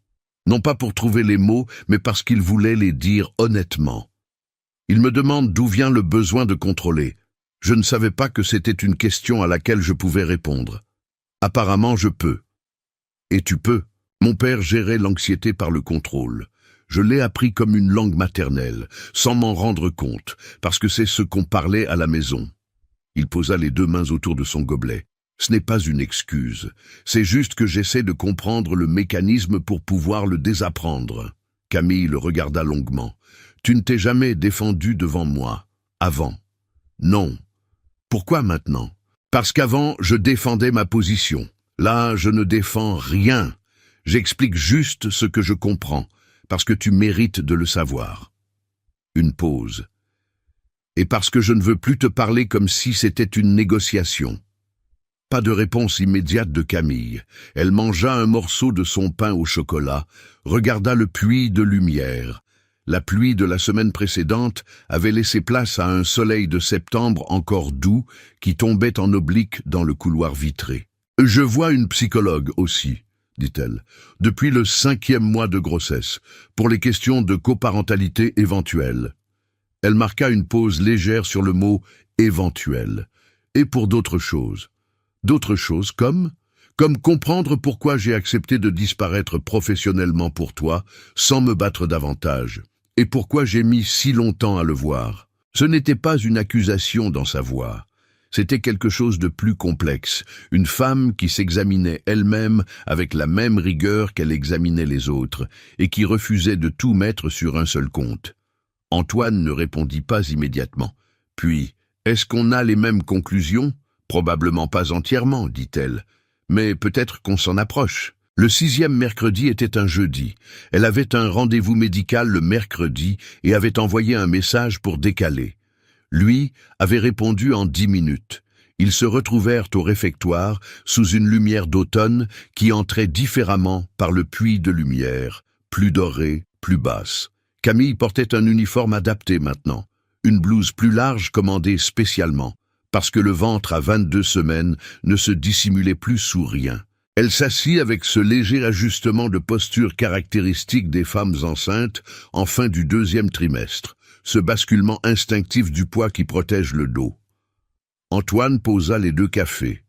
Non pas pour trouver les mots, mais parce qu'il voulait les dire honnêtement. Il me demande d'où vient le besoin de contrôler. Je ne savais pas que c'était une question à laquelle je pouvais répondre. Apparemment, je peux. Et tu peux. Mon père gérait l'anxiété par le contrôle. Je l'ai appris comme une langue maternelle, sans m'en rendre compte, parce que c'est ce qu'on parlait à la maison. Il posa les 2 mains autour de son gobelet. Ce n'est pas une excuse. C'est juste que j'essaie de comprendre le mécanisme pour pouvoir le désapprendre. Camille le regarda longuement. Tu ne t'es jamais défendu devant moi. Avant. Non. Pourquoi maintenant? Parce qu'avant, je défendais ma position. Là, je ne défends rien. J'explique juste ce que je comprends, parce que tu mérites de le savoir. Une pause. Et parce que je ne veux plus te parler comme si c'était une négociation. Pas de réponse immédiate de Camille. Elle mangea un morceau de son pain au chocolat, regarda le puits de lumière. La pluie de la semaine précédente avait laissé place à un soleil de septembre encore doux qui tombait en oblique dans le couloir vitré. « Je vois une psychologue aussi, » dit-elle, « depuis le 5e mois de grossesse, pour les questions de coparentalité éventuelle. » Elle marqua une pause légère sur le mot « éventuel » et pour d'autres choses. D'autres choses comme comprendre pourquoi j'ai accepté de disparaître professionnellement pour toi sans me battre davantage, et pourquoi j'ai mis si longtemps à le voir. Ce n'était pas une accusation dans sa voix. C'était quelque chose de plus complexe, une femme qui s'examinait elle-même avec la même rigueur qu'elle examinait les autres, et qui refusait de tout mettre sur un seul compte. Antoine ne répondit pas immédiatement. Puis, est-ce qu'on a les mêmes conclusions? Probablement pas entièrement, dit-elle, mais peut-être qu'on s'en approche. Le 6e mercredi était un jeudi. Elle avait un rendez-vous médical le mercredi et avait envoyé un message pour décaler. Lui avait répondu en 10 minutes. Ils se retrouvèrent au réfectoire sous une lumière d'automne qui entrait différemment par le puits de lumière, plus dorée, plus basse. Camille portait un uniforme adapté maintenant, une blouse plus large commandée spécialement, parce que le ventre à 22 semaines ne se dissimulait plus sous rien. Elle s'assit avec ce léger ajustement de posture caractéristique des femmes enceintes en fin du 2e trimestre, ce basculement instinctif du poids qui protège le dos. Antoine posa les 2 cafés.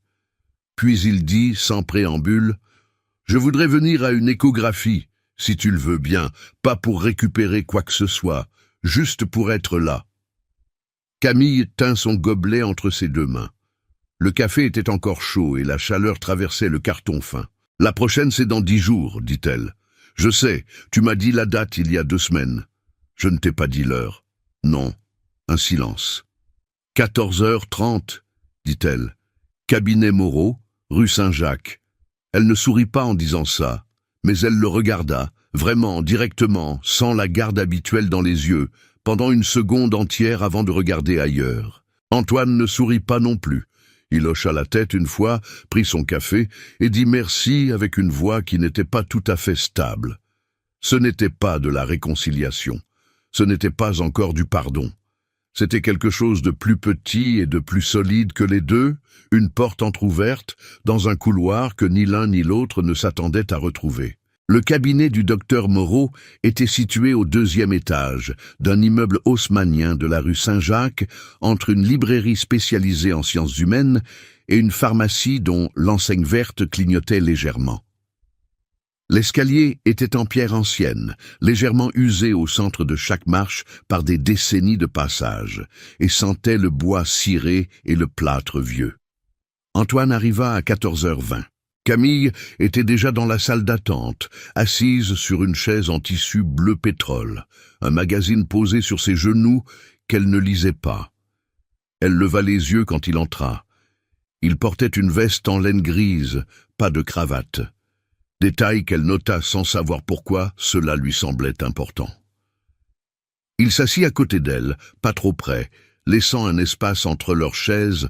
Puis il dit, sans préambule, « Je voudrais venir à une échographie, si tu le veux bien, pas pour récupérer quoi que ce soit, juste pour être là. » Camille tint son gobelet entre ses 2 mains. Le café était encore chaud et la chaleur traversait le carton fin. « La prochaine, c'est dans 10 jours, dit-elle. Je sais, tu m'as dit la date il y a 2 semaines. Je ne t'ai pas dit l'heure. Non. » Un silence. « 14h30, dit-elle. Cabinet Moreau, rue Saint-Jacques. » Elle ne sourit pas en disant ça, mais elle le regarda, vraiment, directement, sans la garde habituelle dans les yeux, pendant une seconde entière avant de regarder ailleurs. Antoine ne sourit pas non plus. Il hocha la tête une fois, prit son café et dit merci avec une voix qui n'était pas tout à fait stable. Ce n'était pas de la réconciliation. Ce n'était pas encore du pardon. C'était quelque chose de plus petit et de plus solide que les deux, une porte entr'ouverte, dans un couloir que ni l'un ni l'autre ne s'attendait à retrouver. Le cabinet du docteur Moreau était situé au 2e étage d'un immeuble haussmannien de la rue Saint-Jacques, entre une librairie spécialisée en sciences humaines et une pharmacie dont l'enseigne verte clignotait légèrement. L'escalier était en pierre ancienne, légèrement usé au centre de chaque marche par des décennies de passage, et sentait le bois ciré et le plâtre vieux. Antoine arriva à 14h20. Camille était déjà dans la salle d'attente, assise sur une chaise en tissu bleu pétrole, un magazine posé sur ses genoux qu'elle ne lisait pas. Elle leva les yeux quand il entra. Il portait une veste en laine grise, pas de cravate. Détail qu'elle nota sans savoir pourquoi cela lui semblait important. Il s'assit à côté d'elle, pas trop près, laissant un espace entre leurs chaises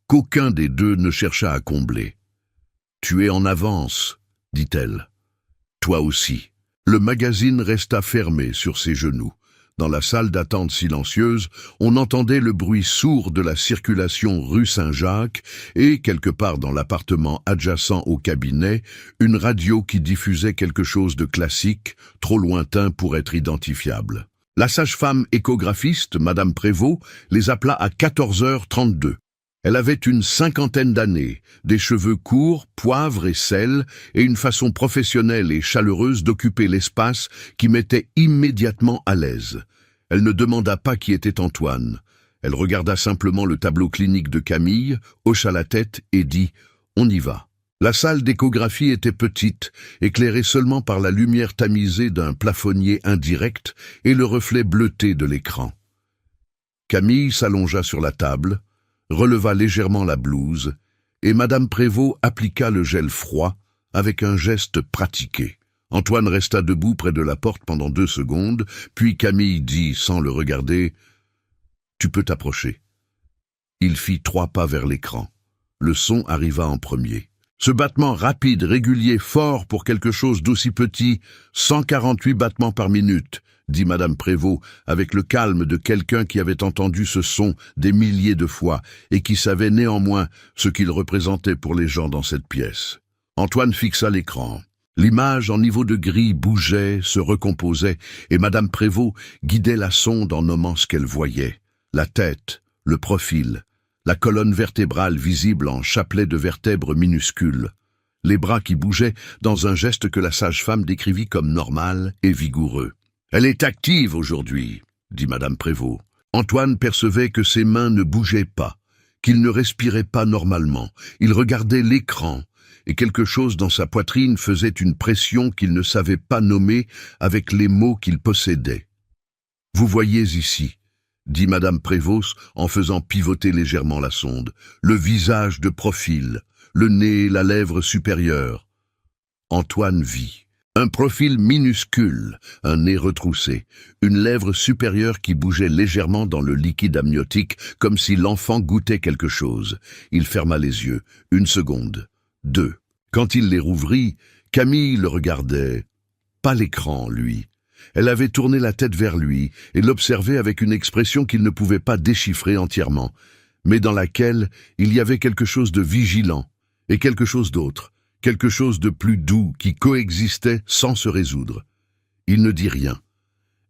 qu'aucun des deux ne chercha à combler. « Tu es en avance, » dit-elle. « Toi aussi. » Le magazine resta fermé sur ses genoux. Dans la salle d'attente silencieuse, on entendait le bruit sourd de la circulation rue Saint-Jacques et, quelque part dans l'appartement adjacent au cabinet, une radio qui diffusait quelque chose de classique, trop lointain pour être identifiable. La sage-femme échographiste, Madame Prévost, les appela à 14h32. Elle avait une cinquantaine d'années, des cheveux courts, poivre et sel, et une façon professionnelle et chaleureuse d'occuper l'espace qui mettait immédiatement à l'aise. Elle ne demanda pas qui était Antoine. Elle regarda simplement le tableau clinique de Camille, hocha la tête et dit « On y va ». La salle d'échographie était petite, éclairée seulement par la lumière tamisée d'un plafonnier indirect et le reflet bleuté de l'écran. Camille s'allongea sur la table, releva légèrement la blouse, et Madame Prévost appliqua le gel froid avec un geste pratiqué. Antoine resta debout près de la porte pendant 2 secondes, puis Camille dit, sans le regarder, « Tu peux t'approcher ». Il fit 3 pas vers l'écran. Le son arriva en premier. Ce battement rapide, régulier, fort pour quelque chose d'aussi petit, 148 battements par minute, dit Madame Prévost, avec le calme de quelqu'un qui avait entendu ce son des milliers de fois et qui savait néanmoins ce qu'il représentait pour les gens dans cette pièce. Antoine fixa l'écran. L'image en niveau de gris bougeait, se recomposait, et Madame Prévost guidait la sonde en nommant ce qu'elle voyait. La tête, le profil, la colonne vertébrale visible en chapelet de vertèbres minuscules, les bras qui bougeaient dans un geste que la sage-femme décrivit comme normal et vigoureux. « Elle est active aujourd'hui », dit Madame Prévost. Antoine percevait que ses mains ne bougeaient pas, qu'il ne respirait pas normalement. Il regardait l'écran, et quelque chose dans sa poitrine faisait une pression qu'il ne savait pas nommer avec les mots qu'il possédait. « Vous voyez ici », dit Madame Prévost en faisant pivoter légèrement la sonde, « le visage de profil, le nez et la lèvre supérieure. » Antoine vit. Un profil minuscule, un nez retroussé, une lèvre supérieure qui bougeait légèrement dans le liquide amniotique comme si l'enfant goûtait quelque chose. Il ferma les yeux. 1 seconde. 2. Quand il les rouvrit, Camille le regardait. Pas l'écran, lui. Elle avait tourné la tête vers lui et l'observait avec une expression qu'il ne pouvait pas déchiffrer entièrement, mais dans laquelle il y avait quelque chose de vigilant et quelque chose d'autre. Quelque chose de plus doux qui coexistait sans se résoudre. Il ne dit rien.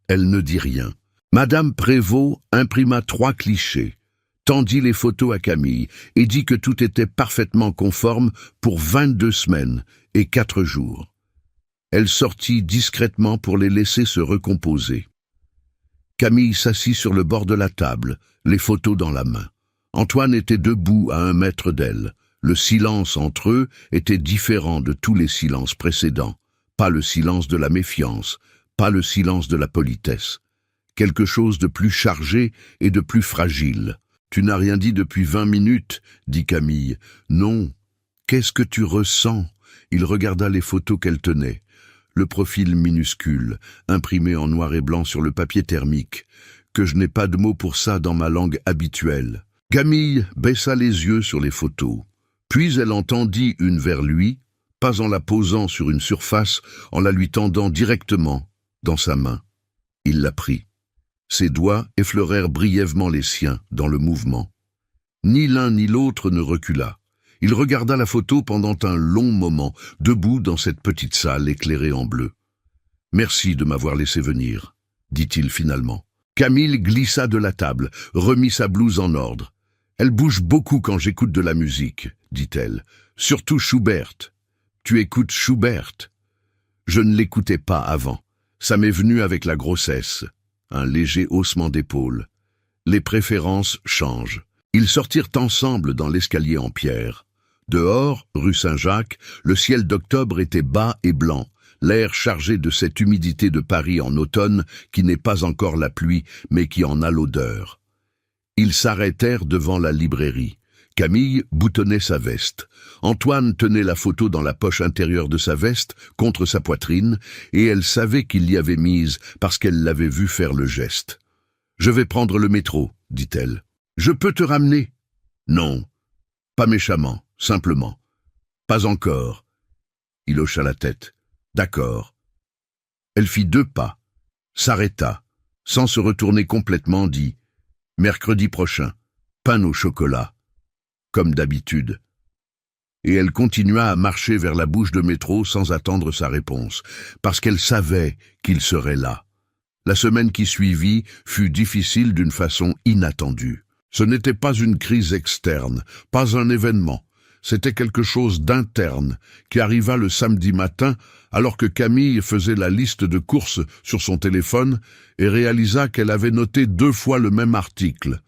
Elle ne dit rien. Madame Prévost imprima 3 clichés, tendit les photos à Camille et dit que tout était parfaitement conforme pour 22 semaines et 4 jours. Elle sortit discrètement pour les laisser se recomposer. Camille s'assit sur le bord de la table, les photos dans la main. Antoine était debout à 1 mètre d'elle. Le silence entre eux était différent de tous les silences précédents. Pas le silence de la méfiance, pas le silence de la politesse. Quelque chose de plus chargé et de plus fragile. « Tu n'as rien dit depuis 20 minutes, dit Camille. « Non. Qu'est-ce que tu ressens ?» Il regarda les photos qu'elle tenait. Le profil minuscule, imprimé en noir et blanc sur le papier thermique. Que je n'ai pas de mots pour ça dans ma langue habituelle. Camille baissa les yeux sur les photos. Puis elle en tendit une vers lui, pas en la posant sur une surface, en la lui tendant directement dans sa main. Il la prit. Ses doigts effleurèrent brièvement les siens dans le mouvement. Ni l'un ni l'autre ne recula. Il regarda la photo pendant un long moment, debout dans cette petite salle éclairée en bleu. « Merci de m'avoir laissé venir », dit-il finalement. Camille glissa de la table, remit sa blouse en ordre. « Elle bouge beaucoup quand j'écoute de la musique », dit-elle. « Surtout Schubert. Tu écoutes Schubert ?» Je ne l'écoutais pas avant. Ça m'est venu avec la grossesse. Un léger haussement d'épaule. Les préférences changent. Ils sortirent ensemble dans l'escalier en pierre. Dehors, rue Saint-Jacques, le ciel d'octobre était bas et blanc, l'air chargé de cette humidité de Paris en automne qui n'est pas encore la pluie, mais qui en a l'odeur. Ils s'arrêtèrent devant la librairie. Camille boutonnait sa veste. Antoine tenait la photo dans la poche intérieure de sa veste, contre sa poitrine, et elle savait qu'il l'y avait mise parce qu'elle l'avait vu faire le geste. « Je vais prendre le métro, » dit-elle. « Je peux te ramener ?»« Non, pas méchamment, simplement. »« Pas encore. » Il hocha la tête. « D'accord. » Elle fit 2 pas, s'arrêta, sans se retourner complètement, dit « Mercredi prochain, pain au chocolat », comme d'habitude. Et elle continua à marcher vers la bouche de métro sans attendre sa réponse, parce qu'elle savait qu'il serait là. La semaine qui suivit fut difficile d'une façon inattendue. Ce n'était pas une crise externe, pas un événement. C'était quelque chose d'interne qui arriva le samedi matin alors que Camille faisait la liste de courses sur son téléphone et réalisa qu'elle avait noté 2 fois le même article.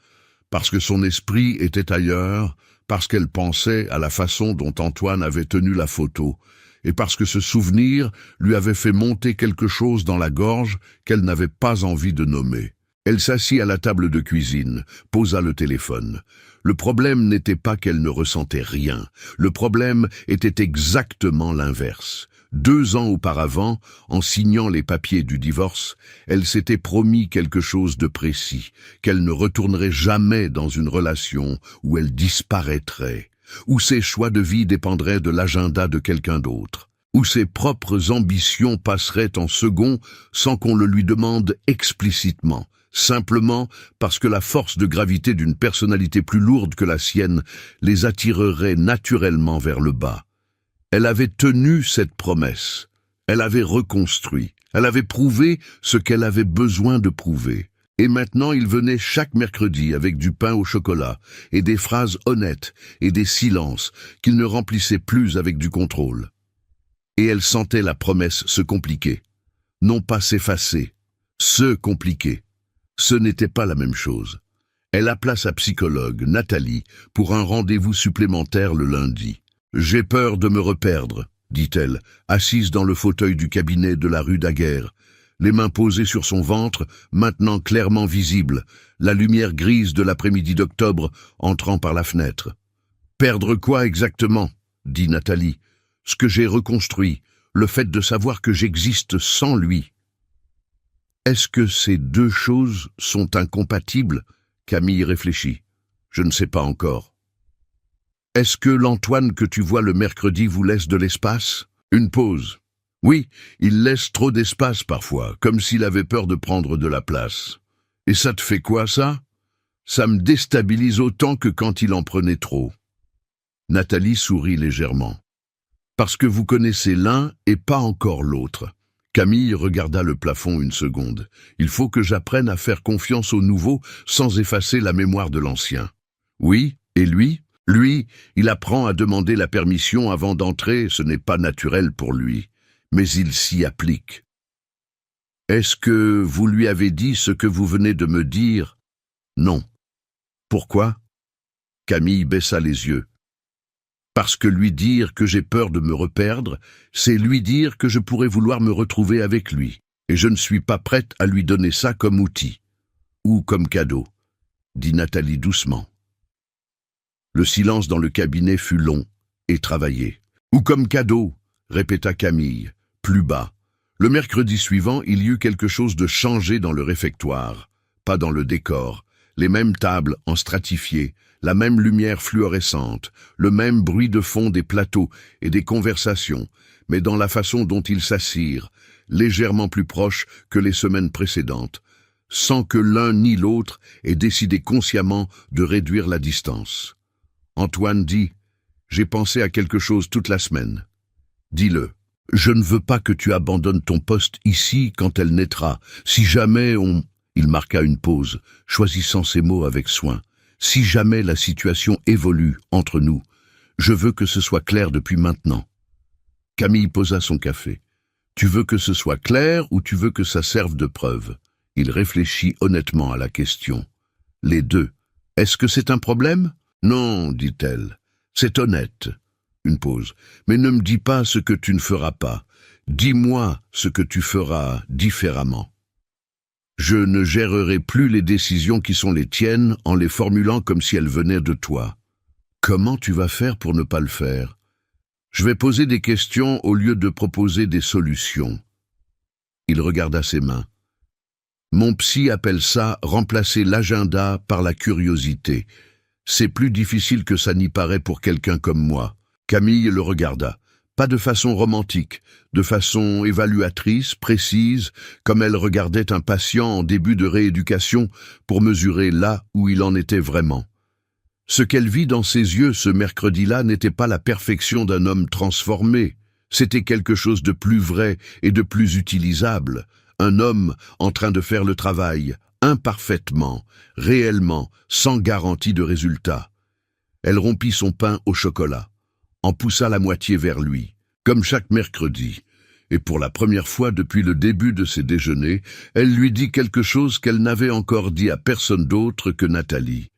Parce que son esprit était ailleurs, parce qu'elle pensait à la façon dont Antoine avait tenu la photo, et parce que ce souvenir lui avait fait monter quelque chose dans la gorge qu'elle n'avait pas envie de nommer. Elle s'assit à la table de cuisine, posa le téléphone. Le problème n'était pas qu'elle ne ressentait rien. Le problème était exactement l'inverse. 2 ans auparavant, en signant les papiers du divorce, elle s'était promis quelque chose de précis, qu'elle ne retournerait jamais dans une relation où elle disparaîtrait, où ses choix de vie dépendraient de l'agenda de quelqu'un d'autre, où ses propres ambitions passeraient en second sans qu'on le lui demande explicitement, simplement parce que la force de gravité d'une personnalité plus lourde que la sienne les attirerait naturellement vers le bas. Elle avait tenu cette promesse, elle avait reconstruit, elle avait prouvé ce qu'elle avait besoin de prouver. Et maintenant il venait chaque mercredi avec du pain au chocolat, et des phrases honnêtes, et des silences qu'il ne remplissait plus avec du contrôle. Et elle sentait la promesse se compliquer, non pas s'effacer, se compliquer. Ce n'était pas la même chose. Elle appela sa psychologue, Nathalie, pour un rendez-vous supplémentaire le lundi. « J'ai peur de me reperdre », dit-elle, assise dans le fauteuil du cabinet de la rue Daguerre, les mains posées sur son ventre, maintenant clairement visibles, la lumière grise de l'après-midi d'octobre entrant par la fenêtre. « Perdre quoi exactement ?» dit Nathalie. « Ce que j'ai reconstruit, le fait de savoir que j'existe sans lui. » Est-ce que ces 2 choses sont incompatibles ? Camille réfléchit. Je ne sais pas encore. Est-ce que l'Antoine que tu vois le mercredi vous laisse de l'espace ? Une pause. Oui, il laisse trop d'espace parfois, comme s'il avait peur de prendre de la place. Et ça te fait quoi, ça ? Ça me déstabilise autant que quand il en prenait trop. Nathalie sourit légèrement. Parce que vous connaissez l'un et pas encore l'autre. Camille regarda le plafond une seconde. Il faut que j'apprenne à faire confiance au nouveau sans effacer la mémoire de l'ancien. Oui, et lui ? Lui, il apprend à demander la permission avant d'entrer, ce n'est pas naturel pour lui, mais il s'y applique. Est-ce que vous lui avez dit ce que vous venez de me dire ? Non. Pourquoi ? Camille baissa les yeux. Parce que lui dire que j'ai peur de me reperdre, c'est lui dire que je pourrais vouloir me retrouver avec lui, et je ne suis pas prête à lui donner ça comme outil, ou comme cadeau, dit Nathalie doucement. Le silence dans le cabinet fut long et travaillé. « Ou comme cadeau », répéta Camille, plus bas. Le mercredi suivant, il y eut quelque chose de changé dans le réfectoire, pas dans le décor. Les mêmes tables en stratifié, la même lumière fluorescente, le même bruit de fond des plateaux et des conversations, mais dans la façon dont ils s'assirent, légèrement plus proches que les semaines précédentes, sans que l'un ni l'autre ait décidé consciemment de réduire la distance. Antoine dit « J'ai pensé à quelque chose toute la semaine. Dis-le. Je ne veux pas que tu abandonnes ton poste ici quand elle naîtra. Si jamais on... » Il marqua une pause, choisissant ses mots avec soin. « Si jamais la situation évolue entre nous, je veux que ce soit clair depuis maintenant. » Camille posa son café. « Tu veux que ce soit clair ou tu veux que ça serve de preuve ?» Il réfléchit honnêtement à la question. « Les 2. Est-ce que c'est un problème ?» « Non, dit-elle, c'est honnête. » Une pause. « Mais ne me dis pas ce que tu ne feras pas. Dis-moi ce que tu feras différemment. Je ne gérerai plus les décisions qui sont les tiennes en les formulant comme si elles venaient de toi. Comment tu vas faire pour ne pas le faire ? Je vais poser des questions au lieu de proposer des solutions. » Il regarda ses mains. « Mon psy appelle ça remplacer l'agenda par la curiosité. C'est plus difficile que ça n'y paraît pour quelqu'un comme moi. » Camille le regarda. Pas de façon romantique, de façon évaluatrice, précise, comme elle regardait un patient en début de rééducation pour mesurer là où il en était vraiment. Ce qu'elle vit dans ses yeux ce mercredi-là n'était pas la perfection d'un homme transformé, c'était quelque chose de plus vrai et de plus utilisable, un homme en train de faire le travail, imparfaitement, réellement, sans garantie de résultat. Elle rompit son pain au chocolat, en poussa la moitié vers lui, comme chaque mercredi, et pour la première fois depuis le début de ses déjeuners, elle lui dit quelque chose qu'elle n'avait encore dit à personne d'autre que Nathalie.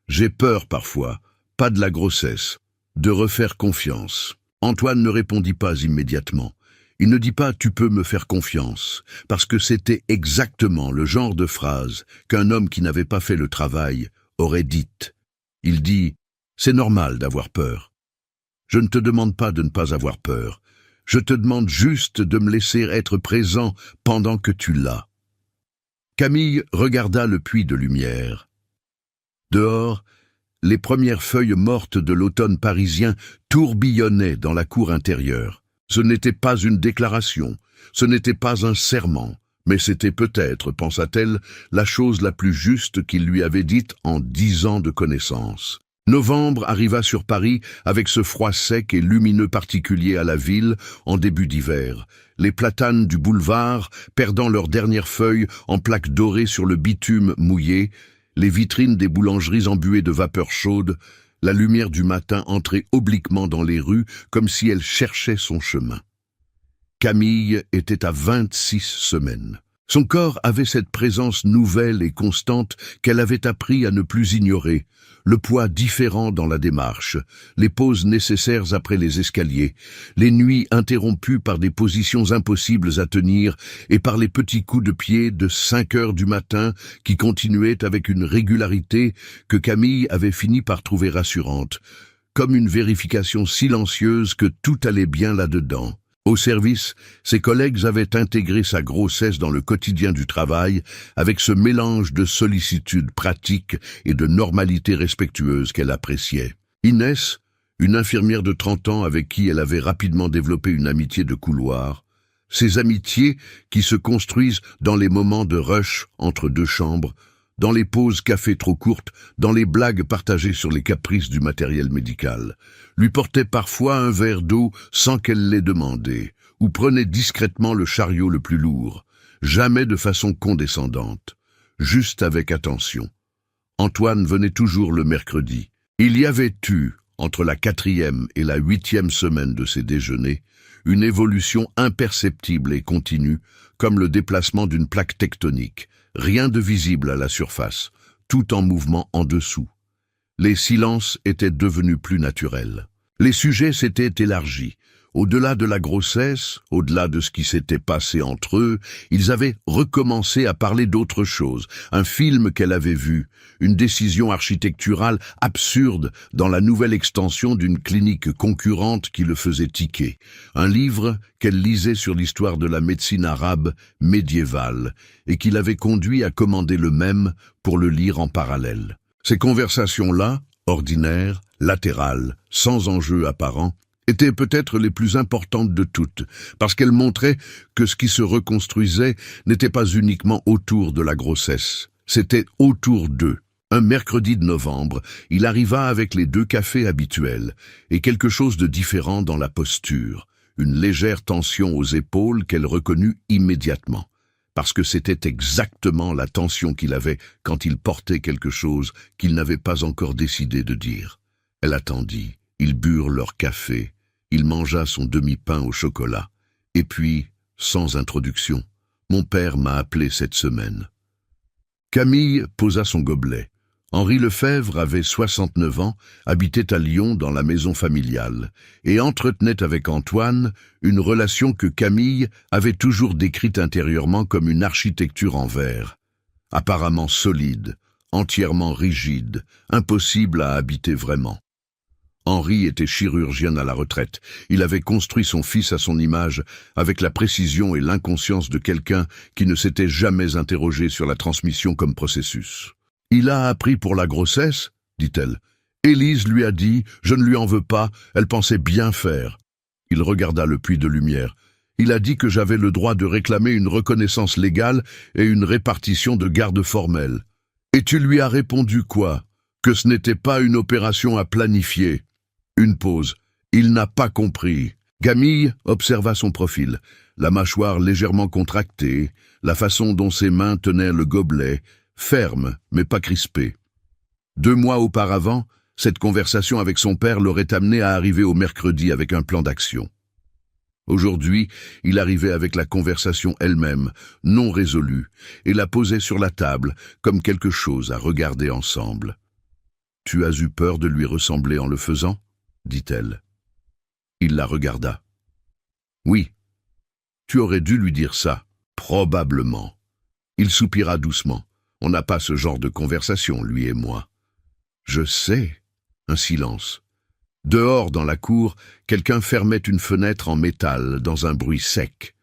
« J'ai peur parfois, pas de la grossesse, de refaire confiance. » Antoine ne répondit pas immédiatement. Il ne dit pas « tu peux me faire confiance », parce que c'était exactement le genre de phrase qu'un homme qui n'avait pas fait le travail aurait dite. Il dit « c'est normal d'avoir peur. Je ne te demande pas de ne pas avoir peur. Je te demande juste de me laisser être présent pendant que tu l'as. » Camille regarda le puits de lumière. Dehors, les premières feuilles mortes de l'automne parisien tourbillonnaient dans la cour intérieure. Ce n'était pas une déclaration, ce n'était pas un serment, mais c'était peut-être, pensa-t-elle, la chose la plus juste qu'il lui avait dite en 10 ans de connaissance. Novembre arriva sur Paris avec ce froid sec et lumineux particulier à la ville en début d'hiver. Les platanes du boulevard perdant leurs dernières feuilles en plaques dorées sur le bitume mouillé, les vitrines des boulangeries embuées de vapeur chaude, la lumière du matin entrait obliquement dans les rues comme si elle cherchait son chemin. Camille était à 26 semaines. Son corps avait cette présence nouvelle et constante qu'elle avait appris à ne plus ignorer, le poids différent dans la démarche, les pauses nécessaires après les escaliers, les nuits interrompues par des positions impossibles à tenir et par les petits coups de pied de 5 heures du matin qui continuaient avec une régularité que Camille avait fini par trouver rassurante, comme une vérification silencieuse que tout allait bien là-dedans. Au service, ses collègues avaient intégré sa grossesse dans le quotidien du travail avec ce mélange de sollicitude pratique et de normalité respectueuse qu'elle appréciait. Inès, une infirmière de 30 ans avec qui elle avait rapidement développé une amitié de couloir, ces amitiés qui se construisent dans les moments de rush entre deux chambres, dans les pauses café trop courtes, dans les blagues partagées sur les caprices du matériel médical, lui portait parfois un verre d'eau sans qu'elle l'ait demandé, ou prenait discrètement le chariot le plus lourd, jamais de façon condescendante, juste avec attention. Antoine venait toujours le mercredi. Il y avait eu, entre la 4e et la 8e semaine de ses déjeuners, une évolution imperceptible et continue, comme le déplacement d'une plaque tectonique, rien de visible à la surface, tout en mouvement en dessous. Les silences étaient devenus plus naturels. Les sujets s'étaient élargis. Au-delà de la grossesse, au-delà de ce qui s'était passé entre eux, ils avaient recommencé à parler d'autre chose. Un film qu'elle avait vu, une décision architecturale absurde dans la nouvelle extension d'une clinique concurrente qui le faisait tiquer. Un livre qu'elle lisait sur l'histoire de la médecine arabe médiévale et qui l'avait conduit à commander le même pour le lire en parallèle. Ces conversations-là, ordinaires, latérales, sans enjeu apparent, étaient peut-être les plus importantes de toutes, parce qu'elles montraient que ce qui se reconstruisait n'était pas uniquement autour de la grossesse, c'était autour d'eux. Un mercredi de novembre, il arriva avec les 2 cafés habituels, et quelque chose de différent dans la posture, une légère tension aux épaules qu'elle reconnut immédiatement, parce que c'était exactement la tension qu'il avait quand il portait quelque chose qu'il n'avait pas encore décidé de dire. Elle attendit, ils burent leur café, il mangea son demi-pain au chocolat. Et puis, sans introduction, « Mon père m'a appelé cette semaine. » Camille posa son gobelet. Henri Lefebvre avait 69 ans, habitait à Lyon dans la maison familiale, et entretenait avec Antoine une relation que Camille avait toujours décrite intérieurement comme une architecture en verre, apparemment solide, entièrement rigide, impossible à habiter vraiment. Henri était chirurgien à la retraite. Il avait construit son fils à son image, avec la précision et l'inconscience de quelqu'un qui ne s'était jamais interrogé sur la transmission comme processus. « Il a appris pour la grossesse ?» dit-elle. « Élise lui a dit, je ne lui en veux pas, elle pensait bien faire. » Il regarda le puits de lumière. Il a dit que j'avais le droit de réclamer une reconnaissance légale et une répartition de garde formelle. Et tu lui as répondu quoi? Que ce n'était pas une opération à planifier. Une pause. Il n'a pas compris. Camille observa son profil, la mâchoire légèrement contractée, la façon dont ses mains tenaient le gobelet, ferme mais pas crispée. 2 mois auparavant, cette conversation avec son père l'aurait amené à arriver au mercredi avec un plan d'action. Aujourd'hui, il arrivait avec la conversation elle-même, non résolue, et la posait sur la table comme quelque chose à regarder ensemble. « Tu as eu peur de lui ressembler en le faisant ?» dit-elle. Il la regarda. « Oui. Tu aurais dû lui dire ça. Probablement. » Il soupira doucement. « On n'a pas ce genre de conversation, lui et moi. »« Je sais. » Un silence. Dehors, dans la cour, quelqu'un fermait une fenêtre en métal dans un bruit sec.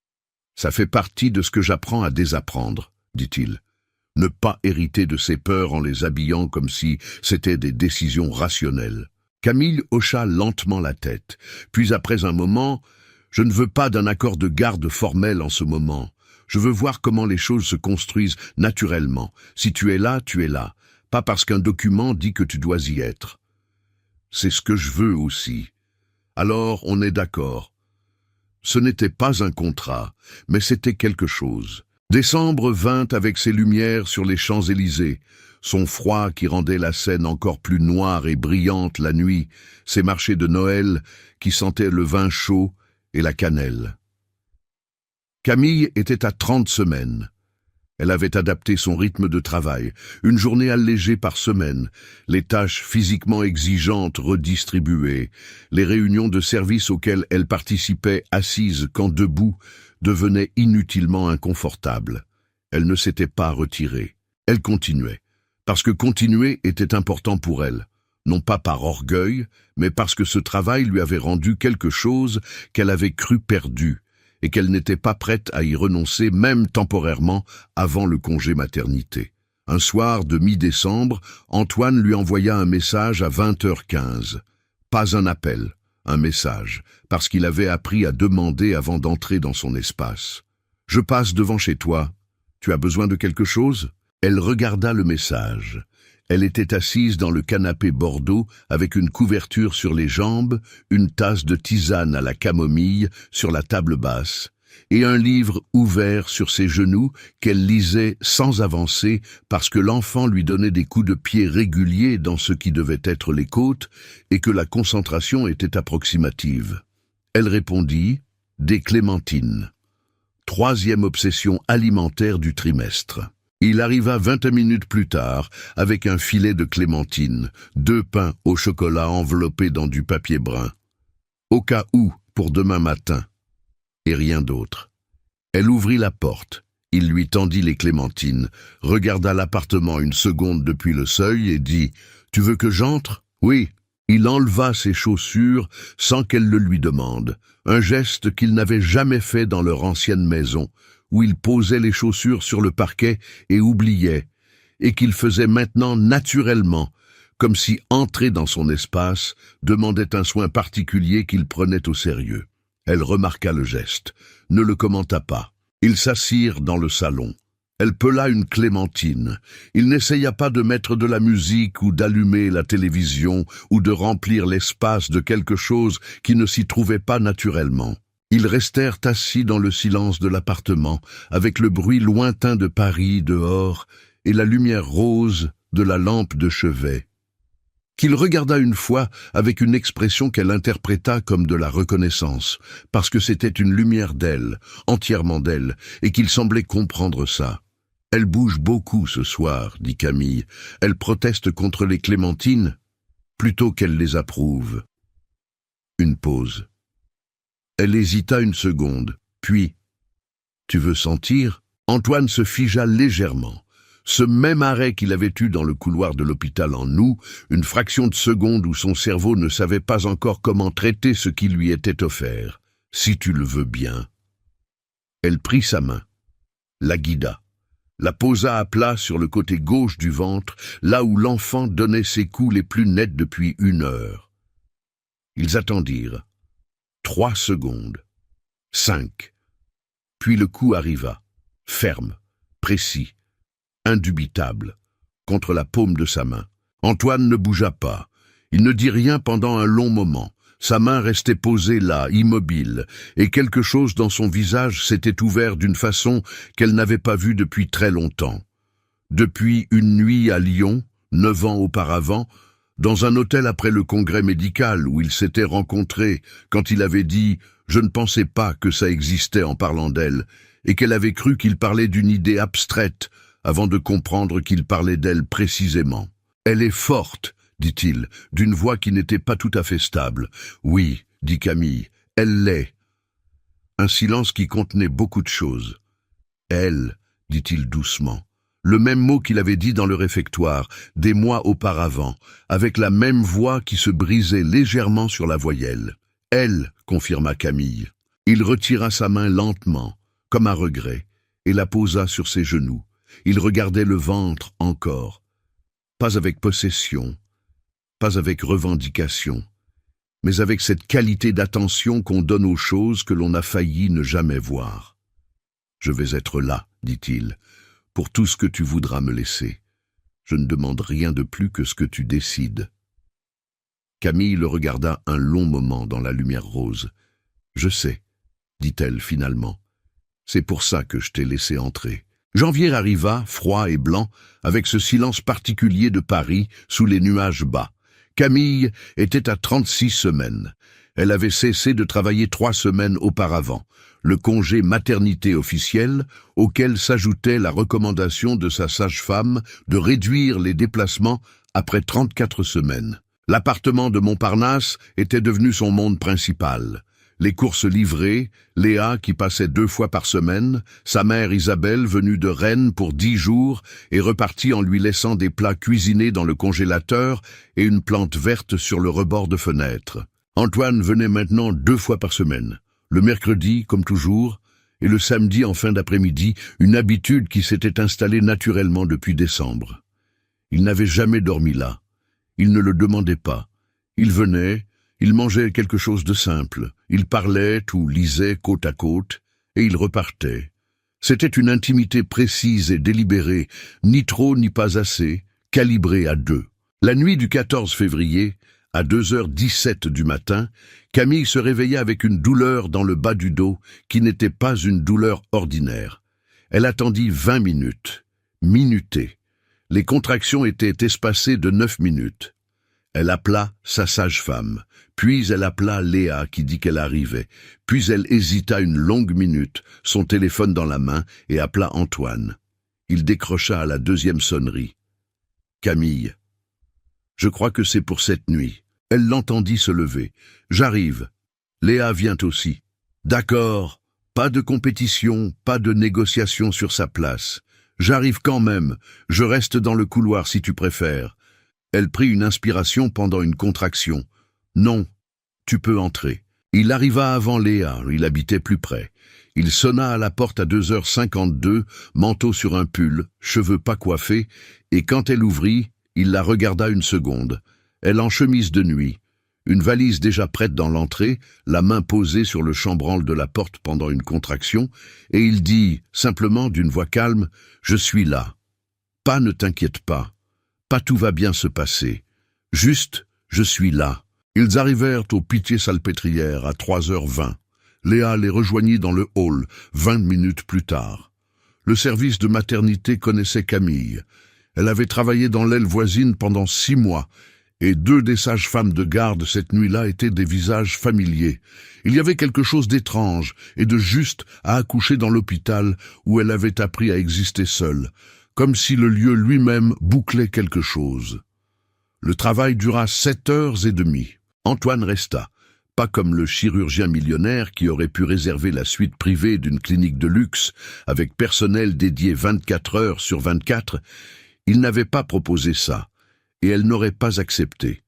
« Ça fait partie de ce que j'apprends à désapprendre, » dit-il. « Ne pas hériter de ses peurs en les habillant comme si c'était des décisions rationnelles. » Camille hocha lentement la tête. Puis après un moment, « Je ne veux pas d'un accord de garde formel en ce moment. Je veux voir comment les choses se construisent naturellement. Si tu es là, pas parce qu'un document dit que tu dois y être. C'est ce que je veux aussi. Alors on est d'accord. » Ce n'était pas un contrat, mais c'était quelque chose. Décembre vint avec ses lumières sur les Champs-Élysées, son froid qui rendait la scène encore plus noire et brillante la nuit, ses marchés de Noël qui sentaient le vin chaud et la cannelle. Camille était à 30 semaines. Elle avait adapté son rythme de travail, une journée allégée par semaine, les tâches physiquement exigeantes redistribuées, les réunions de service auxquelles elle participait assise quand debout devenaient inutilement inconfortables. Elle ne s'était pas retirée. Elle continuait, parce que continuer était important pour elle, non pas par orgueil, mais parce que ce travail lui avait rendu quelque chose qu'elle avait cru perdu, et qu'elle n'était pas prête à y renoncer même temporairement avant le congé maternité. Un soir de mi-décembre, Antoine lui envoya un message à 20h15. Pas un appel, un message, parce qu'il avait appris à demander avant d'entrer dans son espace. « Je passe devant chez toi. Tu as besoin de quelque chose ?» Elle regarda le message. Elle était assise dans le canapé bordeaux avec une couverture sur les jambes, une tasse de tisane à la camomille sur la table basse et un livre ouvert sur ses genoux qu'elle lisait sans avancer parce que l'enfant lui donnait des coups de pied réguliers dans ce qui devait être les côtes et que la concentration était approximative. Elle répondit « Des clémentines ». 3e obsession alimentaire du trimestre. Il arriva 20 minutes plus tard avec un filet de clémentines, 2 pains au chocolat enveloppés dans du papier brun. Au cas où, pour demain matin. Et rien d'autre. Elle ouvrit la porte. Il lui tendit les clémentines, regarda l'appartement une seconde depuis le seuil et dit « Tu veux que j'entre ?»« Oui. » Il enleva ses chaussures sans qu'elle le lui demande, un geste qu'il n'avait jamais fait dans leur ancienne maison, où il posait les chaussures sur le parquet et oubliait, et qu'il faisait maintenant naturellement, comme si entrer dans son espace demandait un soin particulier qu'il prenait au sérieux. Elle remarqua le geste, ne le commenta pas. Ils s'assirent dans le salon. Elle pela une clémentine. Il n'essaya pas de mettre de la musique ou d'allumer la télévision ou de remplir l'espace de quelque chose qui ne s'y trouvait pas naturellement. Ils restèrent assis dans le silence de l'appartement, avec le bruit lointain de Paris dehors et la lumière rose de la lampe de chevet, qu'il regarda une fois avec une expression qu'elle interpréta comme de la reconnaissance, parce que c'était une lumière d'elle, entièrement d'elle, et qu'il semblait comprendre ça. « Elle bouge beaucoup ce soir, » dit Camille. « Elle proteste contre les clémentines, plutôt qu'elle les approuve. » Une pause. Elle hésita une seconde, puis « Tu veux sentir ?» Antoine se figea légèrement. Ce même arrêt qu'il avait eu dans le couloir de l'hôpital en août, une fraction de seconde où son cerveau ne savait pas encore comment traiter ce qui lui était offert. « Si tu le veux bien. » Elle prit sa main, la guida, la posa à plat sur le côté gauche du ventre, là où l'enfant donnait ses coups les plus nets depuis 1 heure. Ils attendirent. 3 secondes. 5. Puis le coup arriva, ferme, précis, indubitable, contre la paume de sa main. Antoine ne bougea pas. Il ne dit rien pendant un long moment. Sa main restait posée là, immobile, et quelque chose dans son visage s'était ouvert d'une façon qu'elle n'avait pas vue depuis très longtemps. Depuis une nuit à Lyon, 9 ans auparavant, dans un hôtel après le congrès médical où ils s'étaient rencontrés, quand il avait dit « Je ne pensais pas que ça existait en parlant d'elle », et qu'elle avait cru qu'il parlait d'une idée abstraite avant de comprendre qu'il parlait d'elle précisément. « Elle est forte », dit-il, d'une voix qui n'était pas tout à fait stable. « Oui, » dit Camille, « elle l'est. » Un silence qui contenait beaucoup de choses. « Elle », dit-il doucement. Le même mot qu'il avait dit dans le réfectoire, des mois auparavant, avec la même voix qui se brisait légèrement sur la voyelle. « Elle », confirma Camille. Il retira sa main lentement, comme à regret, et la posa sur ses genoux. Il regardait le ventre encore. Pas avec possession, pas avec revendication, mais avec cette qualité d'attention qu'on donne aux choses que l'on a failli ne jamais voir. « Je vais être là, » dit-il, « pour tout ce que tu voudras me laisser. Je ne demande rien de plus que ce que tu décides. » Camille le regarda un long moment dans la lumière rose. « Je sais, » dit-elle finalement. « C'est pour ça que je t'ai laissé entrer. » Janvier arriva, froid et blanc, avec ce silence particulier de Paris, sous les nuages bas. Camille était à 36 semaines. Elle avait cessé de travailler 3 semaines auparavant, le congé maternité officiel, auquel s'ajoutait la recommandation de sa sage-femme de réduire les déplacements après 34 semaines. L'appartement de Montparnasse était devenu son monde principal. Les courses livrées, Léa qui passait 2 fois par semaine, sa mère Isabelle venue de Rennes pour 10 jours et repartie en lui laissant des plats cuisinés dans le congélateur et une plante verte sur le rebord de fenêtre. Antoine venait maintenant 2 fois par semaine, le mercredi comme toujours, et le samedi en fin d'après-midi, une habitude qui s'était installée naturellement depuis décembre. Il n'avait jamais dormi là. Il ne le demandait pas. Il venait, il mangeait quelque chose de simple, il parlait ou lisait côte à côte, et il repartait. C'était une intimité précise et délibérée, ni trop ni pas assez, calibrée à 2. La nuit du 14 février, à 2h17 du matin, Camille se réveilla avec une douleur dans le bas du dos qui n'était pas une douleur ordinaire. Elle attendit 20 minutes, minutée. Les contractions étaient espacées de 9 minutes. Elle appela sa sage-femme, puis elle appela Léa qui dit qu'elle arrivait, puis elle hésita une longue minute, son téléphone dans la main, et appela Antoine. Il décrocha à la 2e sonnerie. « Camille. Je crois que c'est pour cette nuit. » Elle l'entendit se lever. « J'arrive. Léa vient aussi. »« D'accord. Pas de compétition, pas de négociation sur sa place. J'arrive quand même. Je reste dans le couloir si tu préfères. » Elle prit une inspiration pendant une contraction. « Non, tu peux entrer. » Il arriva avant Léa, il habitait plus près. Il sonna à la porte à 2h52, manteau sur un pull, cheveux pas coiffés, et quand elle ouvrit, il la regarda une seconde. Elle en chemise de nuit, une valise déjà prête dans l'entrée, la main posée sur le chambranle de la porte pendant une contraction, et il dit, simplement d'une voix calme, « Je suis là. Pas ne t'inquiète pas. Pas tout va bien se passer. Juste, je suis là. » Ils arrivèrent au Pitié-Salpêtrière à 3h20. Léa les rejoignit dans le hall 20 minutes plus tard. Le service de maternité connaissait Camille. Elle avait travaillé dans l'aile voisine pendant 6 mois, et 2 des sages-femmes de garde cette nuit-là étaient des visages familiers. Il y avait quelque chose d'étrange et de juste à accoucher dans l'hôpital où elle avait appris à exister seule, comme si le lieu lui-même bouclait quelque chose. Le travail dura 7h30. Antoine resta, pas comme le chirurgien millionnaire qui aurait pu réserver la suite privée d'une clinique de luxe avec personnel dédié 24 heures sur 24. Il n'avait pas proposé ça, et elle n'aurait pas accepté.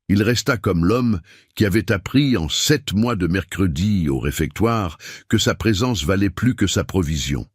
Il resta comme l'homme qui avait appris en 7 mois de mercredi au réfectoire que sa présence valait plus que sa provision.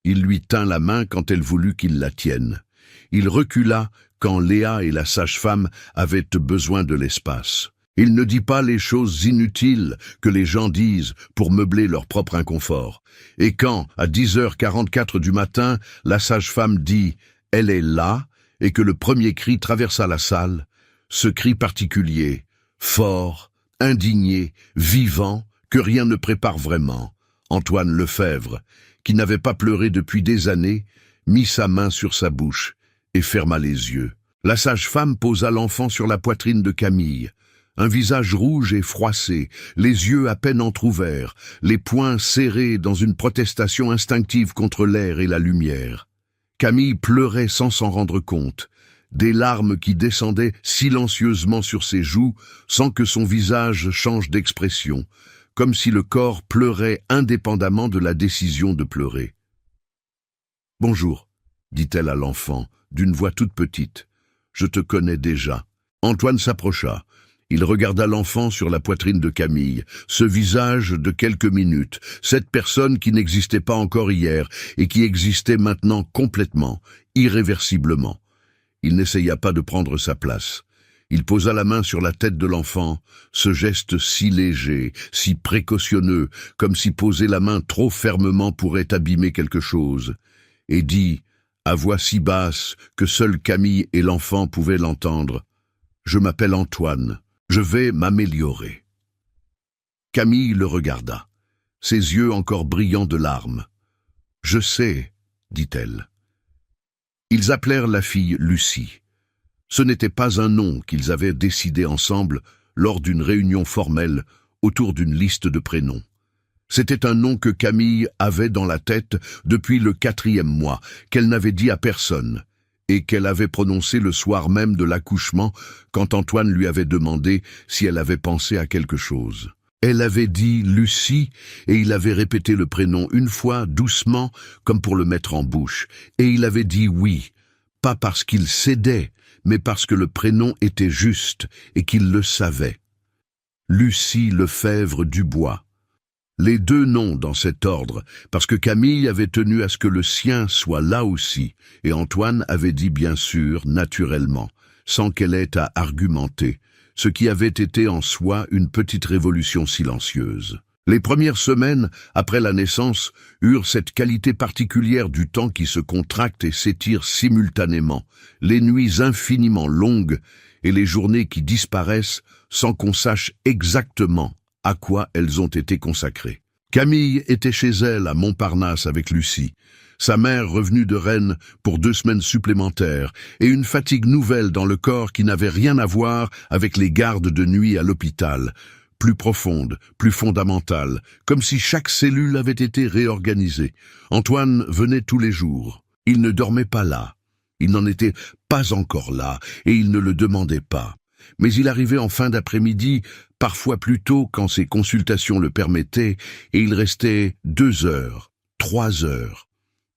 Il lui tint la main quand elle voulut qu'il la tienne. Il recula quand Léa et la sage-femme avaient besoin de l'espace. Il ne dit pas les choses inutiles que les gens disent pour meubler leur propre inconfort. Et quand, à 10h44 du matin, la sage-femme dit « Elle est là » et que le premier cri traversa la salle, ce cri particulier, fort, indigné, vivant, que rien ne prépare vraiment, Antoine Lefèvre, qui n'avait pas pleuré depuis des années, mit sa main sur sa bouche et ferma les yeux. La sage-femme posa l'enfant sur la poitrine de Camille. Un visage rouge et froissé, les yeux à peine entr'ouverts, les poings serrés dans une protestation instinctive contre l'air et la lumière. Camille pleurait sans s'en rendre compte, des larmes qui descendaient silencieusement sur ses joues sans que son visage change d'expression, comme si le corps pleurait indépendamment de la décision de pleurer. « Bonjour », dit-elle à l'enfant, d'une voix toute petite. « Je te connais déjà. » Antoine s'approcha. Il regarda l'enfant sur la poitrine de Camille, ce visage de quelques minutes, cette personne qui n'existait pas encore hier et qui existait maintenant complètement, irréversiblement. Il n'essaya pas de prendre sa place. Il posa la main sur la tête de l'enfant, ce geste si léger, si précautionneux, comme si poser la main trop fermement pourrait abîmer quelque chose, et dit, à voix si basse que seule Camille et l'enfant pouvaient l'entendre, « Je m'appelle Antoine. Je vais m'améliorer. » Camille le regarda, ses yeux encore brillants de larmes. « Je sais, » dit-elle. Ils appelèrent la fille Lucie. Ce n'était pas un nom qu'ils avaient décidé ensemble lors d'une réunion formelle autour d'une liste de prénoms. C'était un nom que Camille avait dans la tête depuis le 4e mois, qu'elle n'avait dit à personne, et qu'elle avait prononcé le soir même de l'accouchement quand Antoine lui avait demandé si elle avait pensé à quelque chose. Elle avait dit Lucie et il avait répété le prénom une fois doucement comme pour le mettre en bouche, et il avait dit oui, pas parce qu'il cédait, mais parce que le prénom était juste et qu'il le savait. Lucie Lefèvre Dubois. Les deux noms dans cet ordre, parce que Camille avait tenu à ce que le sien soit là aussi, et Antoine avait dit bien sûr, naturellement, sans qu'elle ait à argumenter, ce qui avait été en soi une petite révolution silencieuse. Les premières semaines, après la naissance, eurent cette qualité particulière du temps qui se contracte et s'étire simultanément, les nuits infiniment longues et les journées qui disparaissent sans qu'on sache exactement à quoi elles ont été consacrées. Camille était chez elle à Montparnasse avec Lucie, sa mère revenue de Rennes pour 2 semaines supplémentaires et une fatigue nouvelle dans le corps qui n'avait rien à voir avec les gardes de nuit à l'hôpital, plus profonde, plus fondamentale, comme si chaque cellule avait été réorganisée. Antoine venait tous les jours. Il ne dormait pas là. Il n'en était pas encore là et il ne le demandait pas. Mais il arrivait en fin d'après-midi, parfois plus tôt quand ses consultations le permettaient, et il restait 2 heures, 3 heures.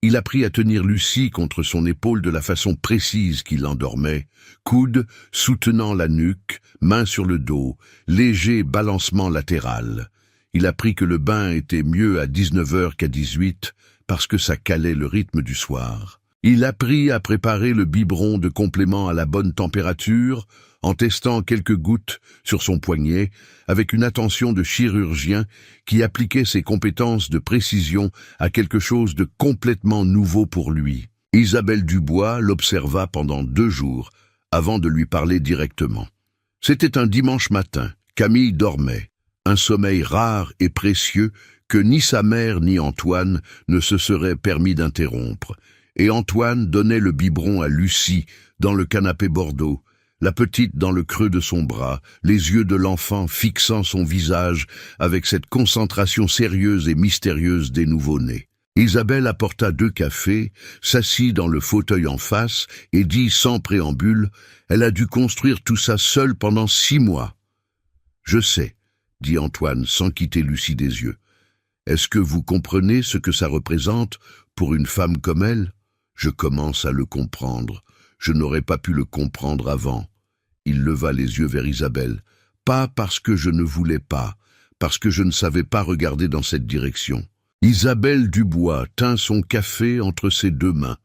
Il apprit à tenir Lucie contre son épaule de la façon précise qu'il l'endormait, coude soutenant la nuque, main sur le dos, léger balancement latéral. Il apprit que le bain était mieux à 19h qu'à 18h, parce que ça calait le rythme du soir. Il apprit à préparer le biberon de complément à la bonne température, en testant quelques gouttes sur son poignet, avec une attention de chirurgien qui appliquait ses compétences de précision à quelque chose de complètement nouveau pour lui. Isabelle Dubois l'observa pendant 2 jours, avant de lui parler directement. C'était un dimanche matin, Camille dormait, un sommeil rare et précieux que ni sa mère ni Antoine ne se seraient permis d'interrompre, et Antoine donnait le biberon à Lucie dans le canapé Bordeaux, la petite dans le creux de son bras, les yeux de l'enfant fixant son visage avec cette concentration sérieuse et mystérieuse des nouveau-nés. Isabelle apporta 2 cafés, s'assit dans le fauteuil en face et dit sans préambule, « Elle a dû construire tout ça seule pendant 6 mois. » « Je sais, » dit Antoine sans quitter Lucie des yeux. « Est-ce que vous comprenez ce que ça représente pour une femme comme elle ? Je commence à le comprendre. Je n'aurais pas pu le comprendre avant. » Il leva les yeux vers Isabelle. « Pas parce que je ne voulais pas, parce que je ne savais pas regarder dans cette direction. » Isabelle Dubois tint son café entre ses 2 mains.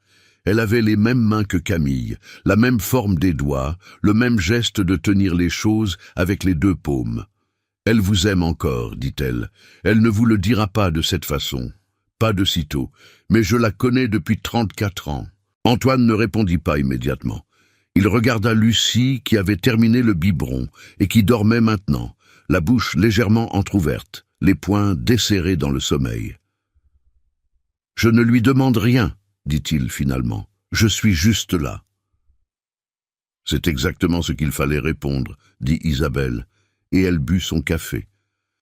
Elle avait les mêmes mains que Camille, la même forme des doigts, le même geste de tenir les choses avec les deux paumes. « Elle vous aime encore, dit-elle. Elle ne vous le dira pas de cette façon. Pas de sitôt, mais je la connais depuis 34 ans. » Antoine ne répondit pas immédiatement. Il regarda Lucie qui avait terminé le biberon et qui dormait maintenant, la bouche légèrement entr'ouverte, les poings desserrés dans le sommeil. « Je ne lui demande rien, dit-il finalement. Je suis juste là. » C'est exactement ce qu'il fallait répondre, dit Isabelle, et elle but son café.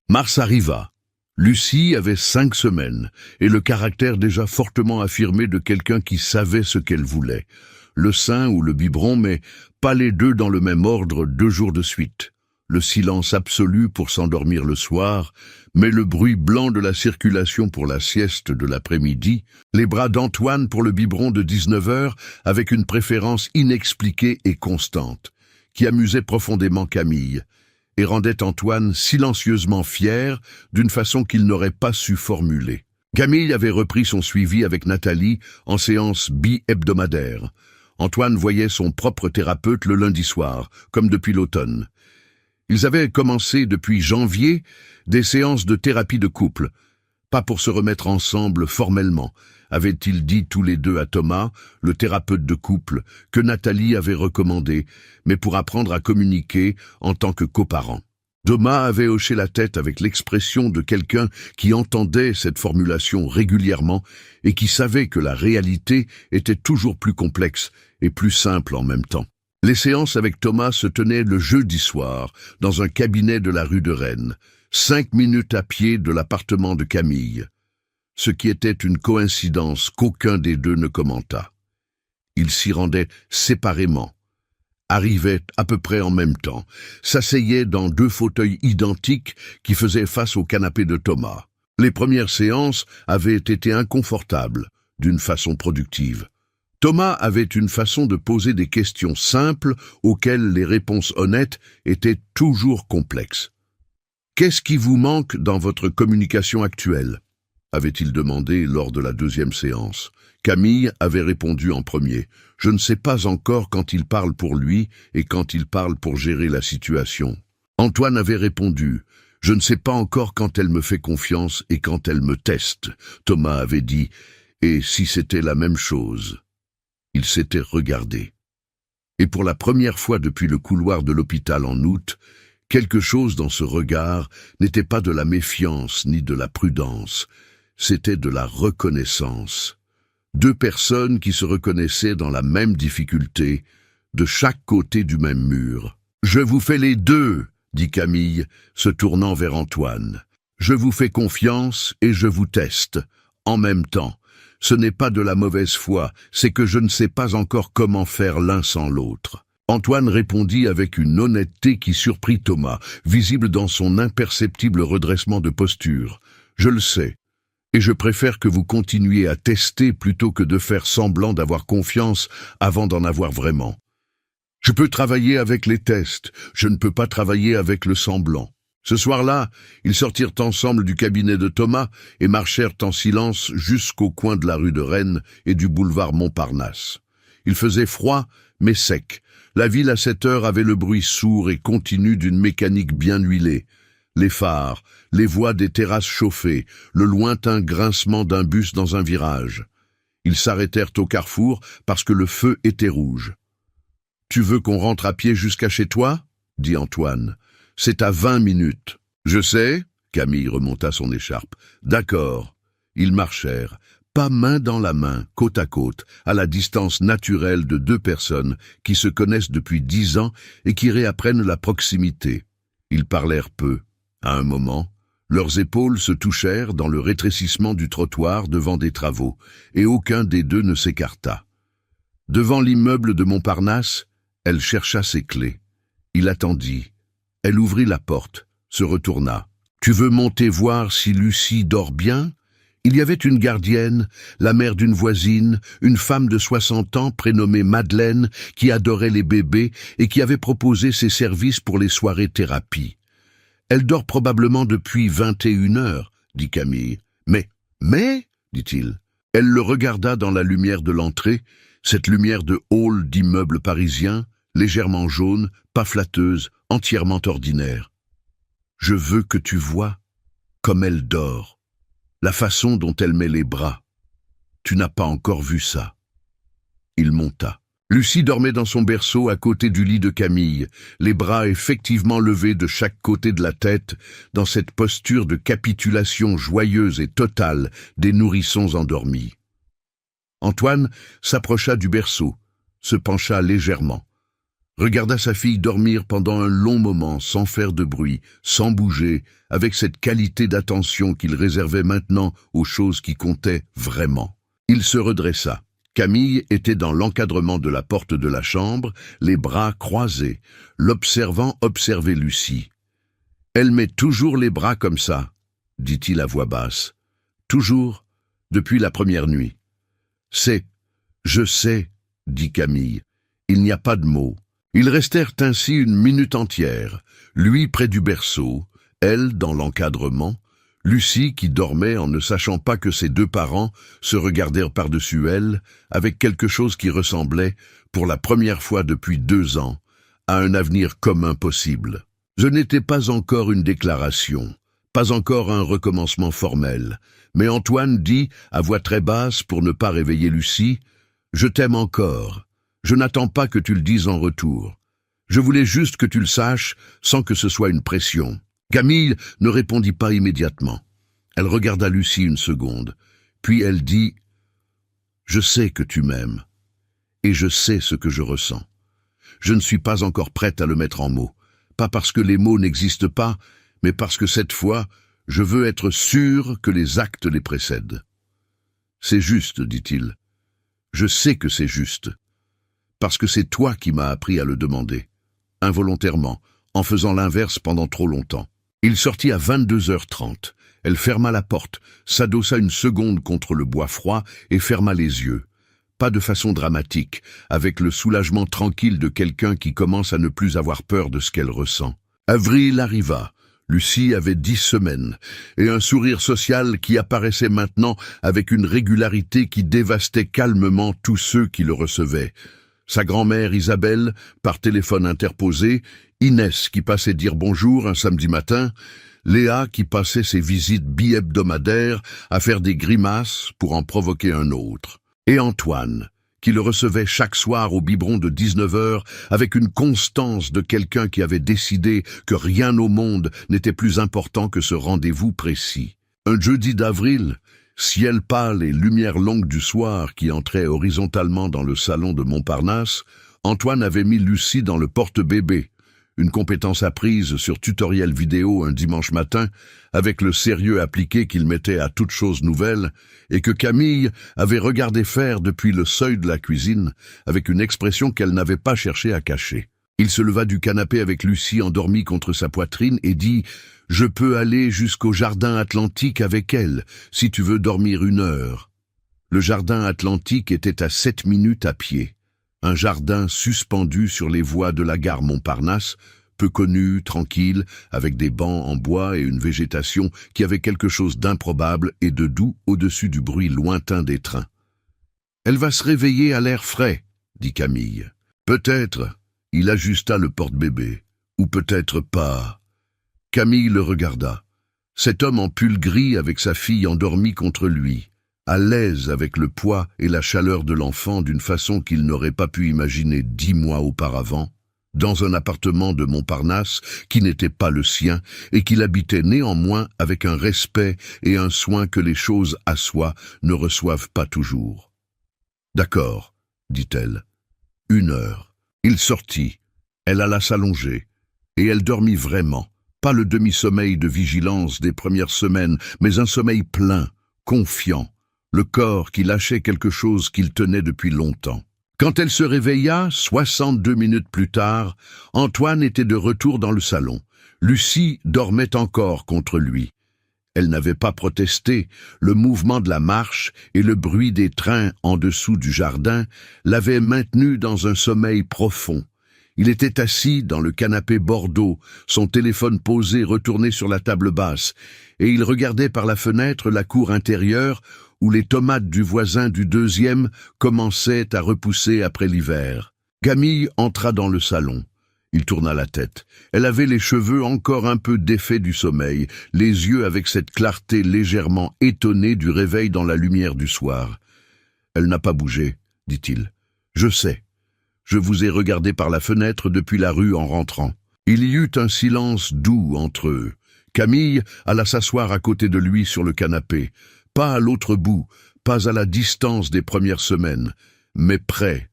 Mars arriva. Lucie avait 5 semaines, et le caractère déjà fortement affirmé de quelqu'un qui savait ce qu'elle voulait. Le sein ou le biberon, mais pas les deux dans le même ordre 2 jours de suite. Le silence absolu pour s'endormir le soir, mais le bruit blanc de la circulation pour la sieste de l'après-midi, les bras d'Antoine pour le biberon de 19 heures, avec une préférence inexpliquée et constante, qui amusait profondément Camille, et rendait Antoine silencieusement fier d'une façon qu'il n'aurait pas su formuler. Camille avait repris son suivi avec Nathalie en séance bi-hebdomadaire. Antoine voyait son propre thérapeute le lundi soir, comme depuis l'automne. Ils avaient commencé depuis janvier des séances de thérapie de couple, pas pour se remettre ensemble formellement, avaient-ils dit tous les deux à Thomas, le thérapeute de couple, que Nathalie avait recommandé, mais pour apprendre à communiquer en tant que coparents. Thomas avait hoché la tête avec l'expression de quelqu'un qui entendait cette formulation régulièrement et qui savait que la réalité était toujours plus complexe et plus simple en même temps. Les séances avec Thomas se tenaient le jeudi soir, dans un cabinet de la rue de Rennes, 5 minutes à pied de l'appartement de Camille, ce qui était une coïncidence qu'aucun des deux ne commenta. Ils s'y rendaient séparément, arrivaient à peu près en même temps, s'asseyaient dans 2 fauteuils identiques qui faisaient face au canapé de Thomas. Les premières séances avaient été inconfortables, d'une façon productive. Thomas avait une façon de poser des questions simples auxquelles les réponses honnêtes étaient toujours complexes. « Qu'est-ce qui vous manque dans votre communication actuelle ?» avait-il demandé lors de la 2e séance. Camille avait répondu en premier. « Je ne sais pas encore quand il parle pour lui et quand il parle pour gérer la situation. » Antoine avait répondu. « Je ne sais pas encore quand elle me fait confiance et quand elle me teste. » Thomas avait dit. « Et si c'était la même chose ?» Ils s'étaient regardés. Et pour la première fois depuis le couloir de l'hôpital en août, quelque chose dans ce regard n'était pas de la méfiance ni de la prudence, c'était de la reconnaissance. 2 personnes qui se reconnaissaient dans la même difficulté, de chaque côté du même mur. « Je vous fais les 2, dit Camille, se tournant vers Antoine. « Je vous fais confiance et je vous teste, en même temps. Ce n'est pas de la mauvaise foi, c'est que je ne sais pas encore comment faire l'un sans l'autre. » Antoine répondit avec une honnêteté qui surprit Thomas, visible dans son imperceptible redressement de posture. « Je le sais, et je préfère que vous continuiez à tester plutôt que de faire semblant d'avoir confiance avant d'en avoir vraiment. Je peux travailler avec les tests, je ne peux pas travailler avec le semblant. » Ce soir-là, ils sortirent ensemble du cabinet de Thomas et marchèrent en silence jusqu'au coin de la rue de Rennes et du boulevard Montparnasse. Il faisait froid, mais sec. La ville à cette heure avait le bruit sourd et continu d'une mécanique bien huilée. Les phares, les voies des terrasses chauffées, le lointain grincement d'un bus dans un virage. Ils s'arrêtèrent au carrefour parce que le feu était rouge. « Tu veux qu'on rentre à pied jusqu'à chez toi ?» dit Antoine. « C'est à 20 minutes. »« Je sais. » Camille remonta son écharpe. « D'accord. » Ils marchèrent, pas main dans la main, côte à côte, à la distance naturelle de 2 personnes qui se connaissent depuis 10 ans et qui réapprennent la proximité. Ils parlèrent peu. À un moment, leurs épaules se touchèrent dans le rétrécissement du trottoir devant des travaux, et aucun des 2 ne s'écarta. Devant l'immeuble de Montparnasse, elle chercha ses clés. Il attendit. Elle ouvrit la porte, se retourna. « Tu veux monter voir si Lucie dort bien ?» Il y avait une gardienne, la mère d'une voisine, une femme de 60 ans prénommée Madeleine, qui adorait les bébés et qui avait proposé ses services pour les soirées thérapie. « Elle dort probablement depuis 21 heures, dit Camille. « Mais, dit-il. » Elle le regarda dans la lumière de l'entrée, Cette lumière de hall d'immeuble parisien, légèrement jaune, pas flatteuse, entièrement ordinaire. Je veux que tu vois comme elle dort, la façon dont elle met les bras. Tu n'as pas encore vu ça. Il monta. Lucie dormait dans son berceau à côté du lit de Camille, les bras effectivement levés de chaque côté de la tête, dans cette posture de capitulation joyeuse et totale des nourrissons endormis. Antoine s'approcha du berceau, se pencha légèrement, regarda sa fille dormir pendant un long moment sans faire de bruit, sans bouger, avec cette qualité d'attention qu'il réservait maintenant aux choses qui comptaient vraiment. Il se redressa. Camille était dans l'encadrement de la porte de la chambre, les bras croisés, l'observant observer Lucie. « Elle met toujours les bras comme ça, » dit-il à voix basse. « Toujours, depuis la première nuit. »« Je sais, » dit Camille. Il n'y a pas de mots. Ils restèrent ainsi une minute entière, lui près du berceau, elle dans l'encadrement, Lucie, qui dormait en ne sachant pas que ses deux parents se regardèrent par-dessus elle, avec quelque chose qui ressemblait, pour la première fois depuis 2 ans, à un avenir commun possible. Ce n'était pas encore une déclaration, pas encore un recommencement formel, mais Antoine dit, à voix très basse pour ne pas réveiller Lucie, « Je t'aime encore. Je n'attends pas que tu le dises en retour. Je voulais juste que tu le saches sans que ce soit une pression. » Camille ne répondit pas immédiatement. Elle regarda Lucie une seconde, puis elle dit « Je sais que tu m'aimes, et je sais ce que je ressens. Je ne suis pas encore prête à le mettre en mots, pas parce que les mots n'existent pas, mais parce que cette fois, je veux être sûr que les actes les précèdent. »« C'est juste, dit-il. Je sais que c'est juste, parce que c'est toi qui m'as appris à le demander, involontairement, en faisant l'inverse pendant trop longtemps. » Il sortit à 22h30. Elle ferma la porte, s'adossa une seconde contre le bois froid et ferma les yeux. Pas de façon dramatique, avec le soulagement tranquille de quelqu'un qui commence à ne plus avoir peur de ce qu'elle ressent. Avril arriva. Lucie avait 10 semaines, et un sourire social qui apparaissait maintenant avec une régularité qui dévastait calmement tous ceux qui le recevaient. Sa grand-mère Isabelle, par téléphone interposé, Inès qui passait dire bonjour un samedi matin, Léa qui passait ses visites bi-hebdomadaires à faire des grimaces pour en provoquer un autre, et Antoine, qui le recevait chaque soir au biberon de 19h avec une constance de quelqu'un qui avait décidé que rien au monde n'était plus important que ce rendez-vous précis. Un jeudi d'avril, ciel pâle et lumière longue du soir qui entrait horizontalement dans le salon de Montparnasse, Antoine avait mis Lucie dans le porte-bébé, une compétence apprise sur tutoriel vidéo un dimanche matin, avec le sérieux appliqué qu'il mettait à toute chose nouvelle, et que Camille avait regardé faire depuis le seuil de la cuisine, avec une expression qu'elle n'avait pas cherché à cacher. Il se leva du canapé avec Lucie endormie contre sa poitrine et dit « Je peux aller jusqu'au jardin atlantique avec elle, si tu veux dormir 1 heure. » Le jardin atlantique était à 7 minutes à pied. Un jardin suspendu sur les voies de la gare Montparnasse, peu connu, tranquille, avec des bancs en bois et une végétation qui avait quelque chose d'improbable et de doux au-dessus du bruit lointain des trains. « Elle va se réveiller à l'air frais, » dit Camille. « Peut-être. » Il ajusta le porte-bébé. « Ou peut-être pas. » Camille le regarda. Cet homme en pull gris avec sa fille endormie contre lui, à l'aise avec le poids et la chaleur de l'enfant d'une façon qu'il n'aurait pas pu imaginer 10 mois auparavant, dans un appartement de Montparnasse qui n'était pas le sien et qu'il habitait néanmoins avec un respect et un soin que les choses à soi ne reçoivent pas toujours. « D'accord, » dit-elle. 1 heure. Il sortit. Elle alla s'allonger. Et elle dormit vraiment. Pas le demi-sommeil de vigilance des premières semaines, mais un sommeil plein, confiant, le corps qui lâchait quelque chose qu'il tenait depuis longtemps. Quand elle se réveilla, 62 minutes plus tard, Antoine était de retour dans le salon. Lucie dormait encore contre lui. Elle n'avait pas protesté, le mouvement de la marche et le bruit des trains en dessous du jardin l'avaient maintenu dans un sommeil profond. Il était assis dans le canapé bordeaux, son téléphone posé retourné sur la table basse, et il regardait par la fenêtre la cour intérieure où les tomates du voisin du deuxième commençaient à repousser après l'hiver. Camille entra dans le salon. Il tourna la tête. Elle avait les cheveux encore un peu défaits du sommeil, les yeux avec cette clarté légèrement étonnée du réveil dans la lumière du soir. « Elle n'a pas bougé, dit-il. Je sais. Je vous ai regardé par la fenêtre depuis la rue en rentrant. » Il y eut un silence doux entre eux. Camille alla s'asseoir à côté de lui sur le canapé, pas à l'autre bout, pas à la distance des premières semaines, mais près,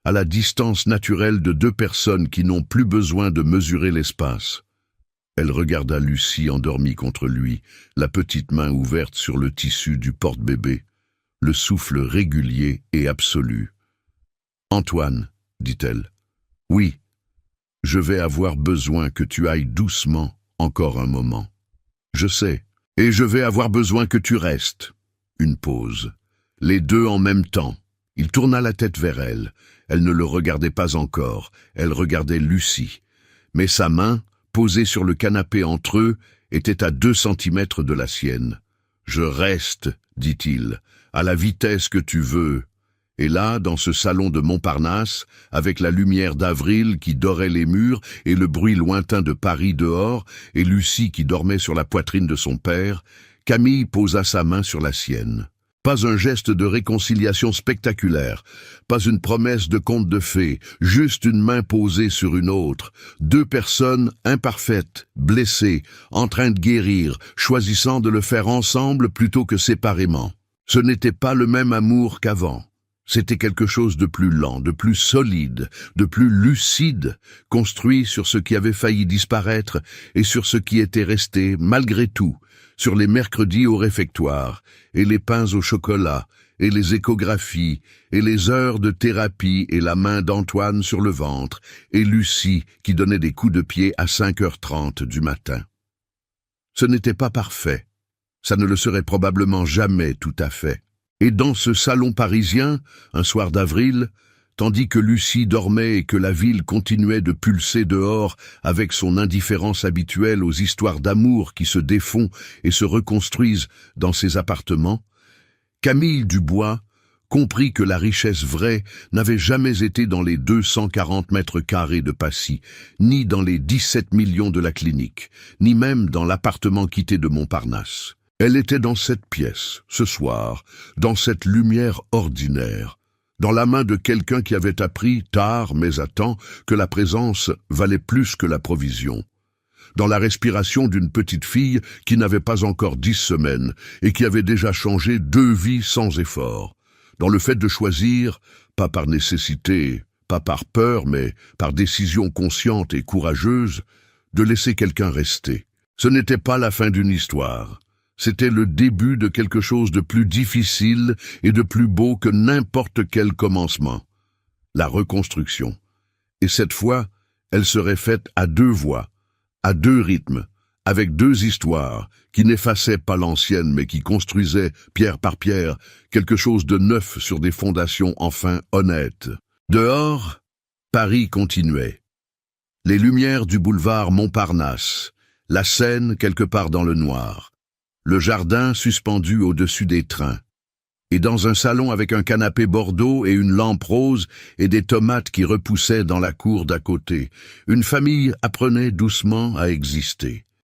à la distance naturelle de deux personnes qui n'ont plus besoin de mesurer l'espace. Elle regarda Lucie endormie contre lui, la petite main ouverte sur le tissu du porte-bébé, le souffle régulier et absolu. « Antoine, dit-elle. Oui, je vais avoir besoin que tu ailles doucement encore un moment. Je sais, et je vais avoir besoin que tu restes. » Une pause. Les deux en même temps. Il tourna la tête vers elle. Elle ne le regardait pas encore, elle regardait Lucie. Mais sa main, posée sur le canapé entre eux, était à 2 centimètres de la sienne. « Je reste, dit-il, à la vitesse que tu veux. » Et là, dans ce salon de Montparnasse, avec la lumière d'avril qui dorait les murs et le bruit lointain de Paris dehors, et Lucie qui dormait sur la poitrine de son père, Camille posa sa main sur la sienne. Pas un geste de réconciliation spectaculaire, pas une promesse de conte de fées, juste une main posée sur une autre, deux personnes imparfaites, blessées, en train de guérir, choisissant de le faire ensemble plutôt que séparément. Ce n'était pas le même amour qu'avant. C'était quelque chose de plus lent, de plus solide, de plus lucide, construit sur ce qui avait failli disparaître et sur ce qui était resté, malgré tout, sur les mercredis au réfectoire, et les pains au chocolat, et les échographies, et les heures de thérapie et la main d'Antoine sur le ventre, et Lucie qui donnait des coups de pied à 5h30 du matin. Ce n'était pas parfait. Ça ne le serait probablement jamais tout à fait. Et dans ce salon parisien, un soir d'avril, tandis que Lucie dormait et que la ville continuait de pulser dehors avec son indifférence habituelle aux histoires d'amour qui se défont et se reconstruisent dans ses appartements, Camille Dubois comprit que la richesse vraie n'avait jamais été dans les 240 mètres carrés de Passy, ni dans les 17 millions de la clinique, ni même dans l'appartement quitté de Montparnasse. Elle était dans cette pièce, ce soir, dans cette lumière ordinaire, dans la main de quelqu'un qui avait appris, tard mais à temps, que la présence valait plus que la provision. Dans la respiration d'une petite fille qui n'avait pas encore 10 semaines et qui avait déjà changé 2 vies sans effort. Dans le fait de choisir, pas par nécessité, pas par peur, mais par décision consciente et courageuse, de laisser quelqu'un rester. Ce n'était pas la fin d'une histoire. C'était le début de quelque chose de plus difficile et de plus beau que n'importe quel commencement. La reconstruction. Et cette fois, elle serait faite à 2 voix, à 2 rythmes, avec 2 histoires, qui n'effaçaient pas l'ancienne mais qui construisaient, pierre par pierre, quelque chose de neuf sur des fondations enfin honnêtes. Dehors, Paris continuait. Les lumières du boulevard Montparnasse, la Seine quelque part dans le noir. Le jardin suspendu au-dessus des trains, et dans un salon avec un canapé bordeaux et une lampe rose et des tomates qui repoussaient dans la cour d'à côté, une famille apprenait doucement à exister.